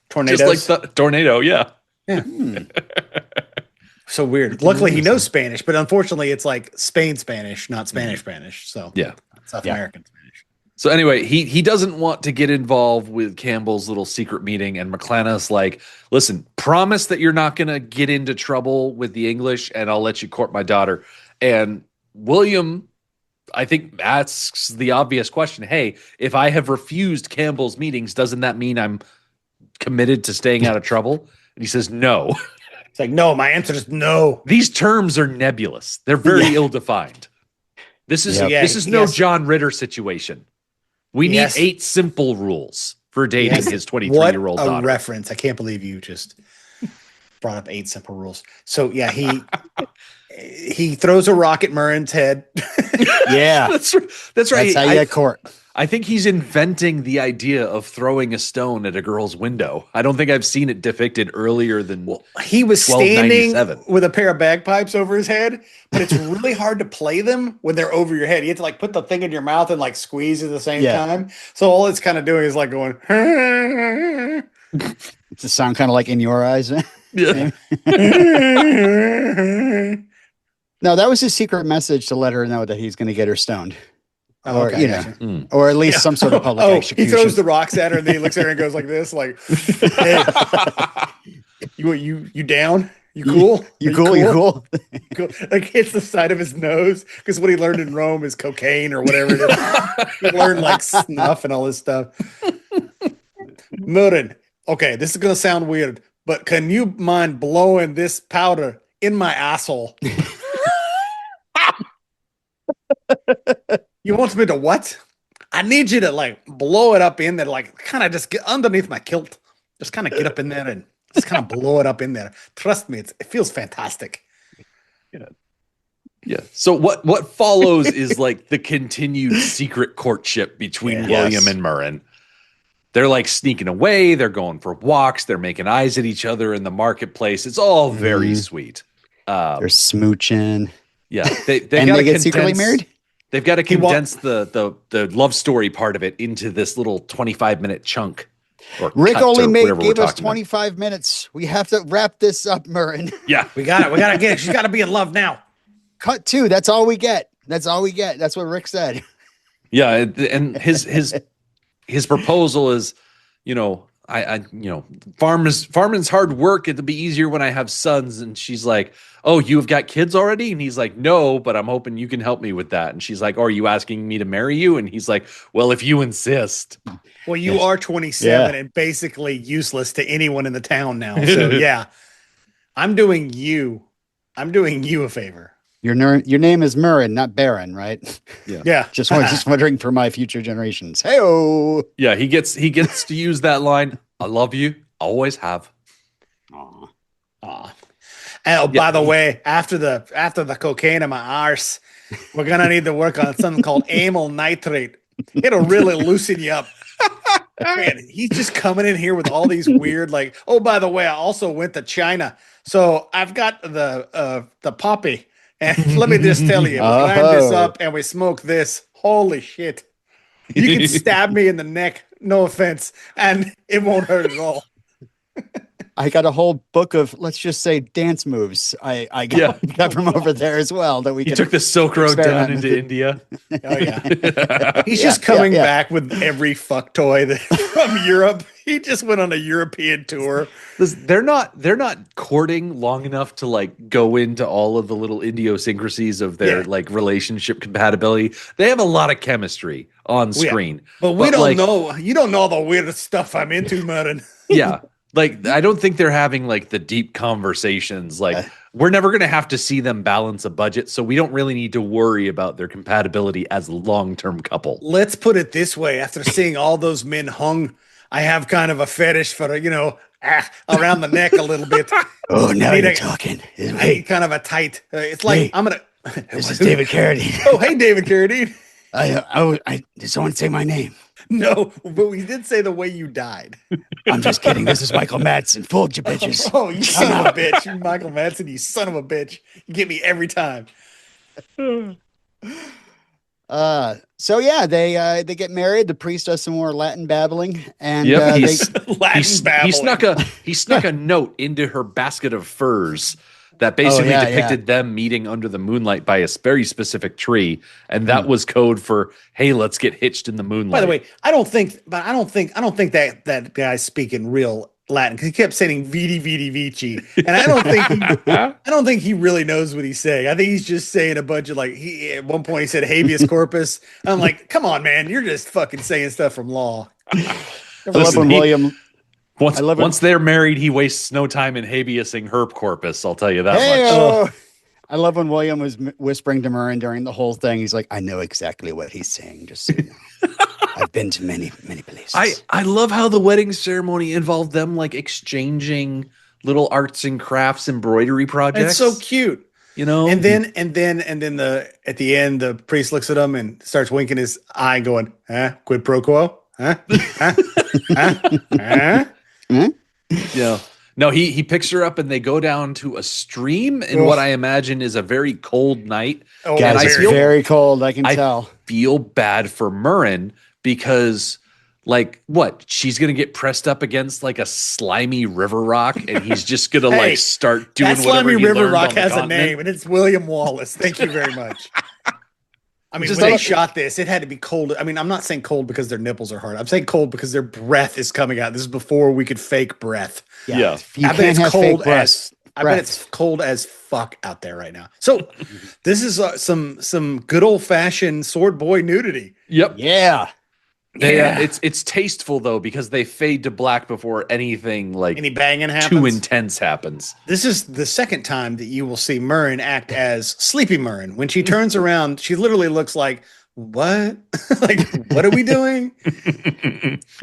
tornadoes. Just like the tornado, yeah. So weird. Luckily, he knows Spanish, but unfortunately, it's like Spain Spanish, not Spanish Spanish. So Yeah. South Yeah. American Spanish. So anyway, he doesn't want to get involved with Campbell's little secret meeting, and McClana's like, "Listen, promise that you're not going to get into trouble with the English, and I'll let you court my daughter." And William, I think, asks the obvious question: "Hey, if I have refused Campbell's meetings, doesn't that mean I'm committed to staying out of trouble?" And he says, "No." It's like, no, my answer is no. These terms are nebulous. They're very Yeah. ill-defined. This is Yep. this is Yeah, no yes. John Ritter situation. We need Yes. 8 simple rules for dating Yes. his What 23-year-old a daughter. reference. I can't believe you just brought up 8 simple rules. So yeah, he throws a rock at Murren's head. Yeah. That's right. That's how you I, get court. I think he's inventing the idea of throwing a stone at a girl's window. I don't think I've seen it depicted earlier than He was standing 1297. with a pair of bagpipes over his head, but it's really hard to play them when they're over your head. You have to like put the thing in your mouth and like squeeze at the same Yeah. time. So all it's kind of doing is like going. Does it sound kind of like In Your Eyes? Yeah. No, that was his secret message to let her know that he's going to get her stoned. Oh, Or, okay, you know, gotcha. or at least some sort of public Oh, execution. he throws the rocks at her and then he looks at her and goes like this, like, "Hey, you down? You cool? You Are cool? You cool? Cool." Like hits the side of his nose because what he learned in Rome is cocaine or whatever it is. He learned like snuff and all this stuff. Murren, okay, this is gonna sound weird, but can you mind blowing this powder in my asshole? You want me to what? I need you to like blow it up in there, like kind of just get underneath my kilt. Just kind of get up in there and just kind of blow it up in there. Trust me, it feels fantastic. Yeah. So what follows is like the continued secret courtship between Yes. William and Murren. They're like sneaking away. They're going for walks. They're making eyes at each other in the marketplace. It's all very sweet. They're smooching. Yeah. They And gotta they get secretly married? They've got to He wa- condense the love story part of it into this little 25-minute chunk. Or Rick cut only or whatever we're gave us talking about. 25 minutes. We have to wrap this up, Murren. Yeah. We got it. We got to get it. She's got to be in love now. Cut 2. That's all we get. That's all we get. That's what Rick said. Yeah, and his proposal is, farming's hard work. It'll be easier when I have sons. And she's like, "Oh, you have got kids already?" And he's like, "No, but I'm hoping you can help me with that." And she's like, "Oh, are you asking me to marry you?" And he's like, "Well, if you insist." Well, you are 27 and basically useless to anyone in the town now. So yeah, I'm doing you a favor. Your name is Murren, not Baron, right? Yeah. Just wondering for my future generations. Hey-oh. Yeah, he gets to use that line. "I love you, always have." Aw. And by the way, after the cocaine in my arse, we're gonna need to work on something called amyl nitrate. It'll really loosen you up. Man, he's just coming in here with all these weird, like, oh, by the way, I also went to China. So I've got the poppy. And let me just tell you, we grind this up and we smoke this. Holy shit. You can stab me in the neck, no offense, and it won't hurt at all. I got a whole book of, let's just say, dance moves. I got from over there as well. That we took the Silk Road down into India. Oh yeah, he's just coming back with every fuck toy from Europe. He just went on a European tour. They're not courting long enough to like go into all of the little idiosyncrasies of their like relationship compatibility. They have a lot of chemistry on screen, but we don't know. You don't know all the weird stuff I'm into, Martin. Yeah. Like, I don't think they're having like the deep conversations. Like, we're never going to have to see them balance a budget. So we don't really need to worry about their compatibility as a long-term couple. Let's put it this way. After seeing all those men hung, I have kind of a fetish for, around the neck a little bit. Oh, now you're talking. Hey, kind of a tight. It's like, I'm going to. This is David Carradine. Oh, hey, David Carradine. Did someone say my name? No, but we did say the way you died. I'm just kidding. This is Michael Madsen. Fooled you, bitches. Oh, you son of a bitch. You Michael Madsen, you son of a bitch. You get me every time. So yeah, they get married. The priest does some more Latin babbling, and he snuck a note into her basket of furs that basically depicted them meeting under the moonlight by a very specific tree, and that was code for, "Hey, let's get hitched in the moonlight." By the way, I don't think that guy's speaking real Latin, because he kept saying "vidi vidi vici," and I don't think he really knows what he's saying. I think he's just saying a bunch of at one point he said habeas corpus. I'm like, come on, man, you're just fucking saying stuff from law. I love when William. Once they're married, he wastes no time in habeasing her corpus. I'll tell you that much. I love when William was whispering to Murrin during the whole thing. He's like, I know exactly what he's saying. Just so you know. I've been to many, many places. I love how the wedding ceremony involved them like exchanging little arts and crafts embroidery projects. It's so cute. And then at the end, the priest looks at him and starts winking his eye, going, quid pro quo? Huh? Huh? Huh? Huh? Yeah. No, he picks her up and they go down to a stream in what I imagine is a very cold night. Oh, and it's very cold. I can tell. Feel bad for Murrin because, she's gonna get pressed up against like a slimy river rock, and he's just gonna start doing whatever slimy he river learned rock on the has continent. a name, and it's William Wallace. Thank you very much. I mean, when they shot this, it had to be cold. I mean, I'm not saying cold because their nipples are hard. I'm saying cold because their breath is coming out. This is before we could fake breath. Yeah. I bet it's cold as fuck out there right now. So this is some good old fashioned sword boy nudity. Yep. Yeah. It's tasteful though, because they fade to black before anything any banging happens. Too intense happens. This is the second time that you will see Murrin act as Sleepy Murrin. When she turns around, she literally looks like, what? What are we doing?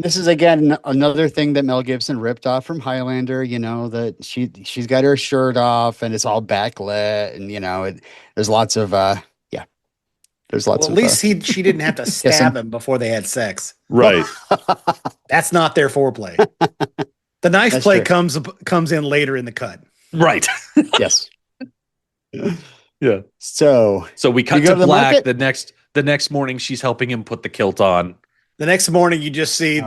This is again another thing that Mel Gibson ripped off from Highlander. That she's got her shirt off and it's all backlit, and there's lots of There's lots of. At least she didn't have to stab him before they had sex. Right. That's not their foreplay. The knife play comes in later in the cut. Right. Yes. Yeah. So we cut to black. The next morning, she's helping him put the kilt on. The next morning, you just see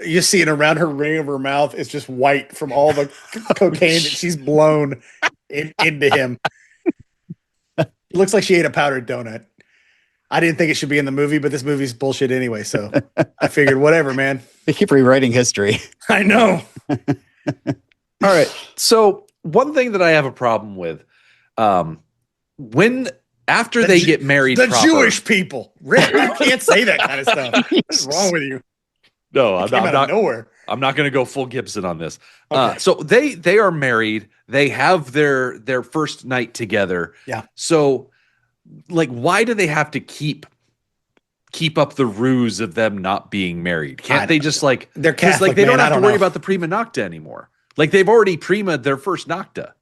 you see it around her ring of her mouth. It's just white from all the cocaine that she's blown into him. It looks like she ate a powdered donut. I didn't think it should be in the movie, but this movie's bullshit anyway. So I figured, whatever, man. They keep rewriting history. I know. All right. So one thing that I have a problem with, after they get married, the Jewish people, Rick, you can't say that kind of stuff. What's wrong with you? No, I'm not. Nowhere. I'm not going to go full Gibson on this. Okay. So they are married. They have their first night together. Yeah. So, why do they have to keep up the ruse of them not being married? Can't they just they're Catholic? They don't have to worry about the prima nocta anymore. They've already primaed their first nocta.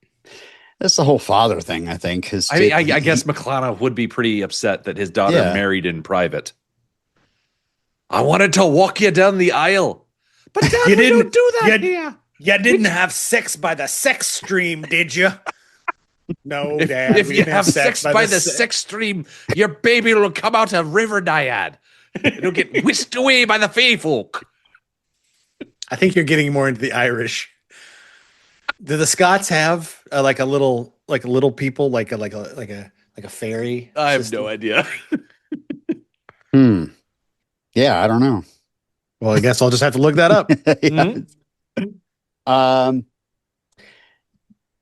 That's the whole father thing, I think. I guess McCloy would be pretty upset that his daughter married in private. I wanted to walk you down the aisle. But Dad, You we didn't don't do that you, here. You didn't have sex by the sex stream, did you? No, Dad. If we you didn't have sex by the sex stream, your baby will come out a river naiad. It'll get whisked away by the fae folk. I think you're getting more into the Irish. Do the Scots have like a little people like a fairy? I have system? no idea. Yeah, I don't know. Well, I guess I'll just have to look that up. Yeah.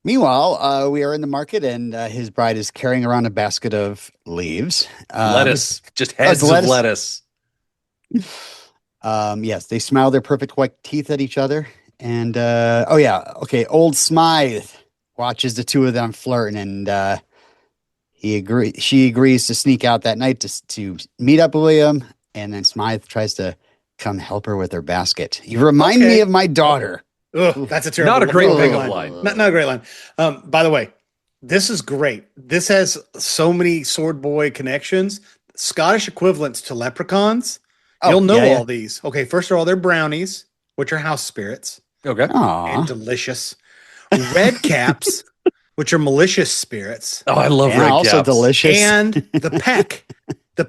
Meanwhile, we are in the market, and his bride is carrying around a basket of leaves. Lettuce, just heads of lettuce. Yes, they smile their perfect white teeth at each other. And old Smythe watches the two of them flirting, and she agrees to sneak out that night to meet up with William, and then Smythe tries to come help her with her basket. You remind me of my daughter. Ugh, that's a terrible. Not a great pickup line. Not a great line. By the way, this is great. This has so many Sword Boy connections. Scottish equivalents to leprechauns. You'll know all these. Okay, first of all, they're brownies, which are house spirits. Okay. And delicious. Red caps, which are malicious spirits. Oh, I love red also caps. Delicious. And the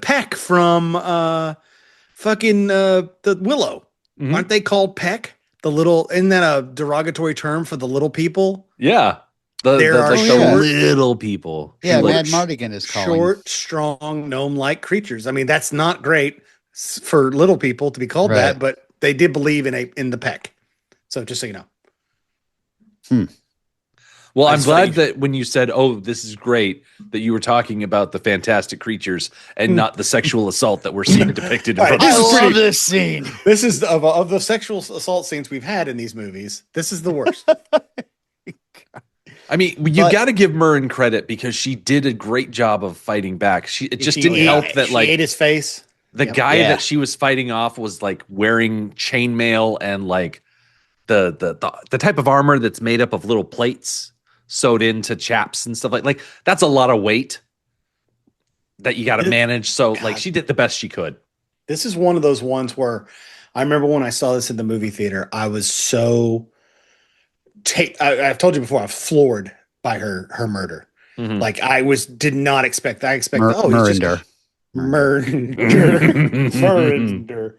peck from the willow. Mhm. Aren't they called peck? The little, isn't that a derogatory term for the little people? Yeah. The little people. Yeah, Like, Mad Mardigan is calling. Short, strong, gnome-like creatures. I mean, that's not great for little people to be called that, but they did believe in the peck. So just so you know. Well, I'm glad that when you said, "Oh, this is great," that you were talking about the fantastic creatures and not the sexual assault that we're seeing depicted in front of us. I love this scene. This is of the sexual assault scenes we've had in these movies. This is the worst. I mean, you got to give Myrn credit because she did a great job of fighting back. It just didn't help that she ate his face. The guy that she was fighting off was like wearing chainmail and like the type of armor that's made up of little plates sewed into chaps and stuff like that's a lot of weight that you got to manage. So she did the best she could. This is one of those ones where I remember when I saw this in the movie theater, I was so I've told you before, I'm floored by her murder. Mm-hmm. Like did not expect that. I expected Murder.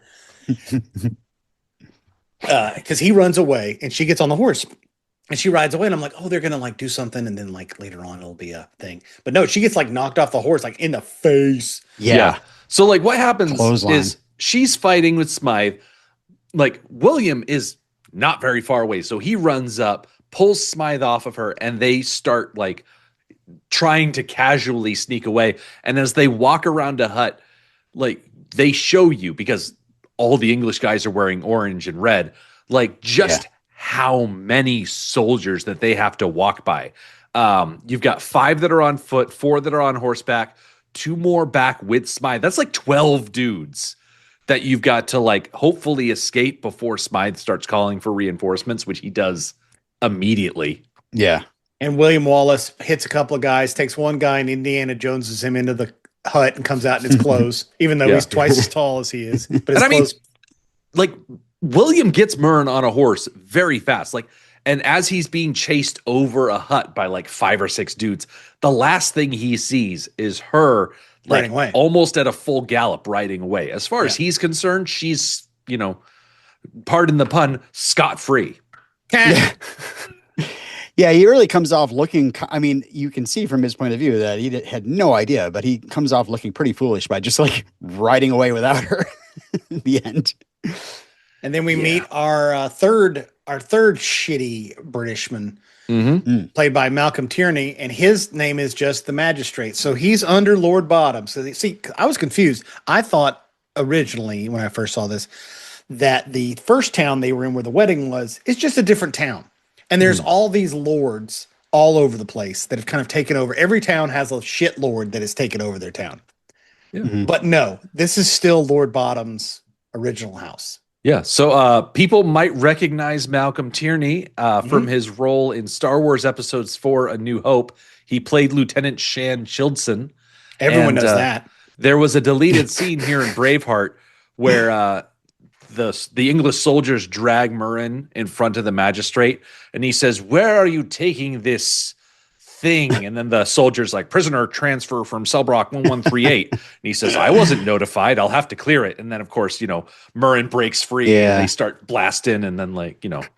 Because he runs away and she gets on the horse and she rides away and I'm like, oh, they're gonna do something and then later on it'll be a thing. But no, she gets knocked off the horse in the face. Yeah. So what happens is she's fighting with Smythe. William is not very far away, so he runs up, pulls Smythe off of her, and they start trying to casually sneak away. And as they walk around a hut, they show you, because all the English guys are wearing orange and red, how many soldiers that they have to walk by. You've got 5 that are on foot, 4 that are on horseback, 2 more back with Smythe. That's 12 dudes that you've got to hopefully escape before Smythe starts calling for reinforcements, which he does immediately. Yeah. And William Wallace hits a couple of guys, takes one guy, and Indiana Joneses him into the hut and comes out in his clothes, even though he's twice as tall as he is. But his clothes... William gets Myrn on a horse very fast. And as he's being chased over a hut by 5 or 6 dudes, the last thing he sees is her riding away, almost at a full gallop riding away. As far as he's concerned, she's, pardon the pun, scot-free. Yeah, he really comes off looking, I mean, you can see from his point of view that he had no idea, but he comes off looking pretty foolish by just riding away without her in the end. And then we meet our third shitty Britishman, played by Malcolm Tierney, and his name is just the Magistrate. So he's under Lord Bottom. So see, I was confused. I thought originally when I first saw this that the first town they were in where the wedding was is just a different town. And there's all these lords all over the place that have kind of taken over. Every town has a shit lord that has taken over their town. Yeah. But no, this is still Lord Bottom's original house. Yeah, so people might recognize Malcolm Tierney from his role in Star Wars Episodes 4, A New Hope. He played Lieutenant Shan Childson. Everyone knows that. There was a deleted scene here in Braveheart where the English soldiers drag Murrin in front of the magistrate, and he says, "Where are you taking this thing?" And then the soldier's like, "Prisoner transfer from cell block 1138." And he says, "I wasn't notified. I'll have to clear it." And then, of course, Murrin breaks free and they start blasting. And then, the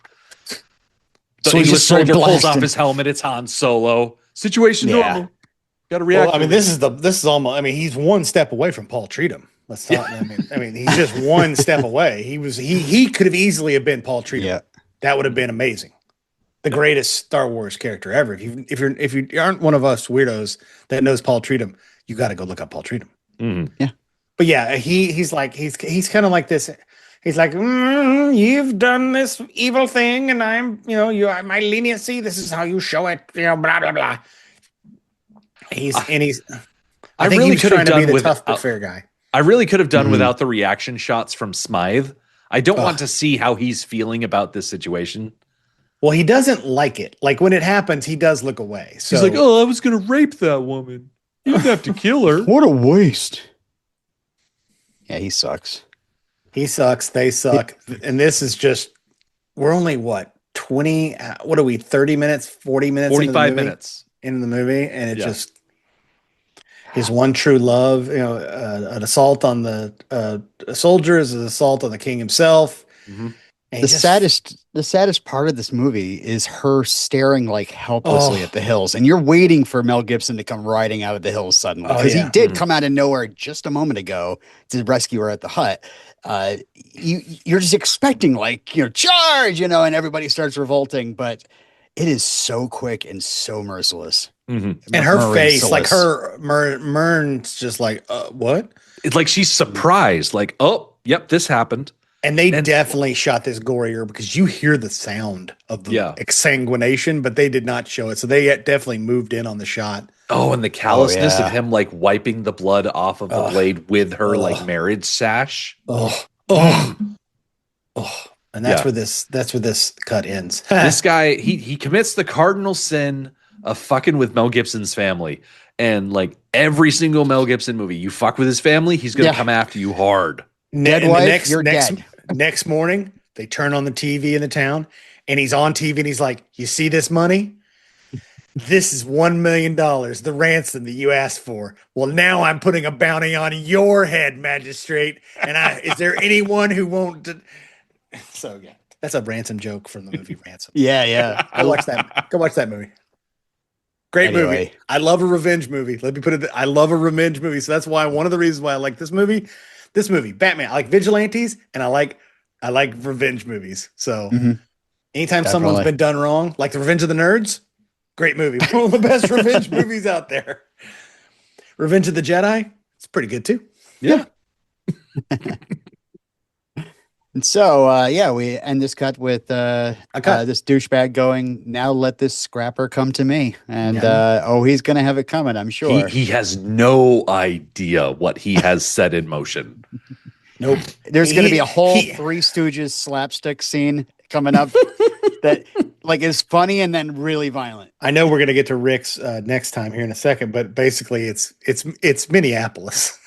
So English soldier pulls off his helmet. It's Han Solo. Situation normal. Got to react. Well, I mean, this is almost. I mean, he's one step away from Paul Treatham. Let's talk. I mean, he's just one step away. He could have easily have been Paul Treatham. Yeah. That would have been amazing. The greatest Star Wars character ever. If you aren't one of us weirdos that knows Paul Treatham, you got to go look up Paul Treatham. Mm-hmm. Yeah. But yeah, he's kind of like this. He's like, you've done this evil thing, and I'm, my leniency. This is how you show it. Blah blah blah. I think really he was trying to be the without, tough but fair guy. I really could have done without the reaction shots from Smythe. I don't want to see how he's feeling about this situation. Well, he doesn't like it. Like when it happens, he does look away. So he's like, "Oh, I was going to rape that woman. You didn't have to kill her." What a waste. Yeah, he sucks. He sucks. They suck. And this is just, we're only 20, what are we, 30 minutes, 40 minutes? 45 minutes in the movie. And it just, his one true love, an assault on the soldiers, an assault on the king himself. Mm-hmm. The saddest part of this movie is her staring like helplessly at the hills, and you're waiting for Mel Gibson to come riding out of the hills suddenly, because he did come out of nowhere just a moment ago to rescue her at the hut. You're just expecting charge, and everybody starts revolting, but it is so quick and so merciless. Mm-hmm. And her face, like Mern's just like, what? It's like she's surprised, like, oh, yep, this happened. And they definitely shot this gorier because you hear the sound of the exsanguination, but they did not show it. So they definitely moved in on the shot. Oh, and the callousness of him wiping the blood off of the blade with her marriage sash. And that's where this cut ends. This guy, he commits the cardinal sin of fucking with Mel Gibson's family. And every single Mel Gibson movie, you fuck with his family, he's going to come after you hard. Dead wife, you're dead. Next morning, they turn on the TV in the town, and he's on TV, and he's like, "You see this money? This is $1 million, the ransom that you asked for. Well, now I'm putting a bounty on your head, magistrate. And is there anyone who won't?" So yeah, that's a ransom joke from the movie Ransom. Yeah. Go watch that movie. Great movie. I love a revenge movie. Let me put it. I love a revenge movie. So that's why one of the reasons why I like this movie. Batman. I like vigilantes, and I like revenge movies. So anytime someone's been done wrong, like the Revenge of the Nerds, great movie. One of the best revenge movies out there. Revenge of the Jedi, it's pretty good too. Yeah. And so, we end this cut with this douchebag going, "Now let this scrapper come to me." And, he's going to have it coming, I'm sure. He has no idea what he has set in motion. Nope. There's going to be a whole Three Stooges slapstick scene coming up that is funny and then really violent. I know we're going to get to Rick's next time here in a second, but basically it's Minneapolis.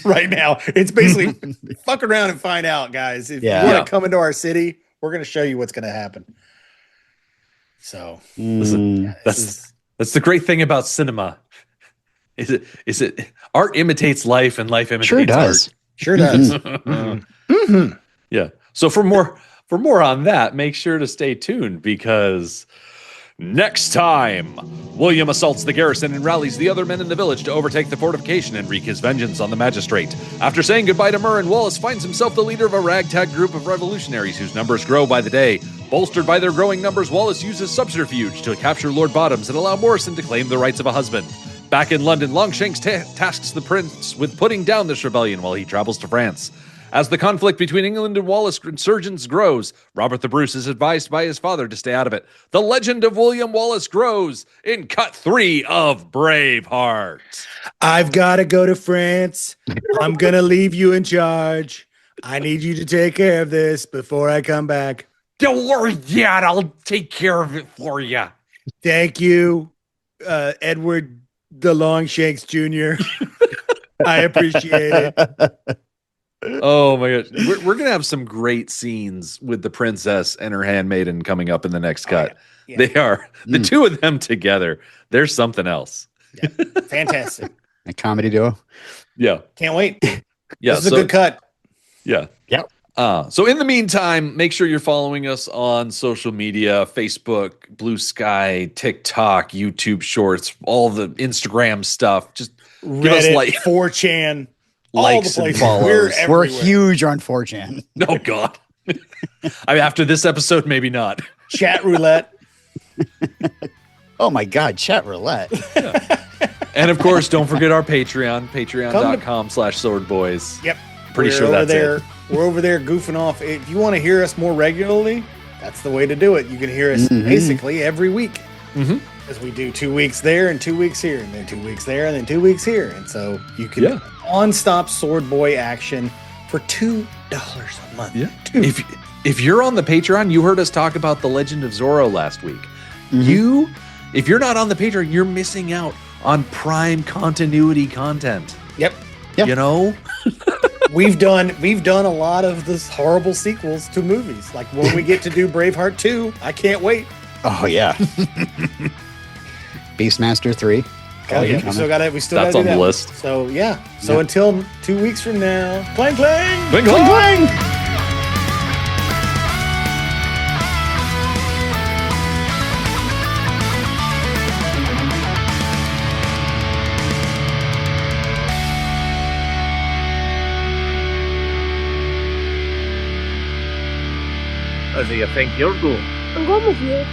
Right now, it's basically fuck around and find out, guys. If you want to come into our city, we're going to show you what's going to happen. So that's the great thing about cinema. Is it art imitates life and life imitates art. Sure does. Yeah. So for more on that, make sure to stay tuned, because next time, William assaults the garrison and rallies the other men in the village to overtake the fortification and wreak his vengeance on the magistrate. After saying goodbye to Murrin, Wallace finds himself the leader of a ragtag group of revolutionaries whose numbers grow by the day. Bolstered by their growing numbers, Wallace uses subterfuge to capture Lord Bottoms and allow Morrison to claim the rights of a husband. Back in London, Longshanks tasks the prince with putting down this rebellion while he travels to France. As the conflict between England and Wallace insurgents grows, Robert the Bruce is advised by his father to stay out of it. The legend of William Wallace grows in Cut 3 of Braveheart. I've got to go to France. I'm going to leave you in charge. I need you to take care of this before I come back. Don't worry, Dad. I'll take care of it for you. Thank you, Edward the Longshanks Jr. I appreciate it. Oh my gosh. We're gonna have some great scenes with the princess and her handmaiden coming up in the next cut. Yeah. They are the two of them together. There's something else. Yeah. Fantastic. A comedy duo. Yeah. Can't wait. Yeah. This is a good cut. Yeah. Yep. So in the meantime, make sure you're following us on social media, Facebook, Blue Sky, TikTok, YouTube Shorts, all the Instagram stuff. Just give us Reddit, like 4chan, all likes the and places. follows. We're We're everywhere. huge on 4chan. Oh God. I mean, after this episode, maybe not. Chat roulette. Oh my God, chat roulette. And of course, don't forget our Patreon, patreon.com/swordboys. Yep. Pretty We're sure over that's there. it. We're over there goofing off. If you want to hear us more regularly, that's the way to do it. You can hear us basically every week. As we do 2 weeks there and 2 weeks here, and then 2 weeks there, and then 2 weeks here. And so you can on-stop Sword Boy action for $2 a month. Yeah. If you're on the Patreon, you heard us talk about The Legend of Zorro last week. If you're not on the Patreon, you're missing out on prime continuity content. Yep. Yeah. You know? We've done a lot of this horrible sequels to movies. Like when we get to do Braveheart 2, I can't wait. Oh yeah. Beastmaster 3. Oh yeah, we still got it. That's do on the that list. one. So yeah. So until 2 weeks from now, clang clang, Clang, Clang, clang. clang. Where do you think you're going? I'm going with you.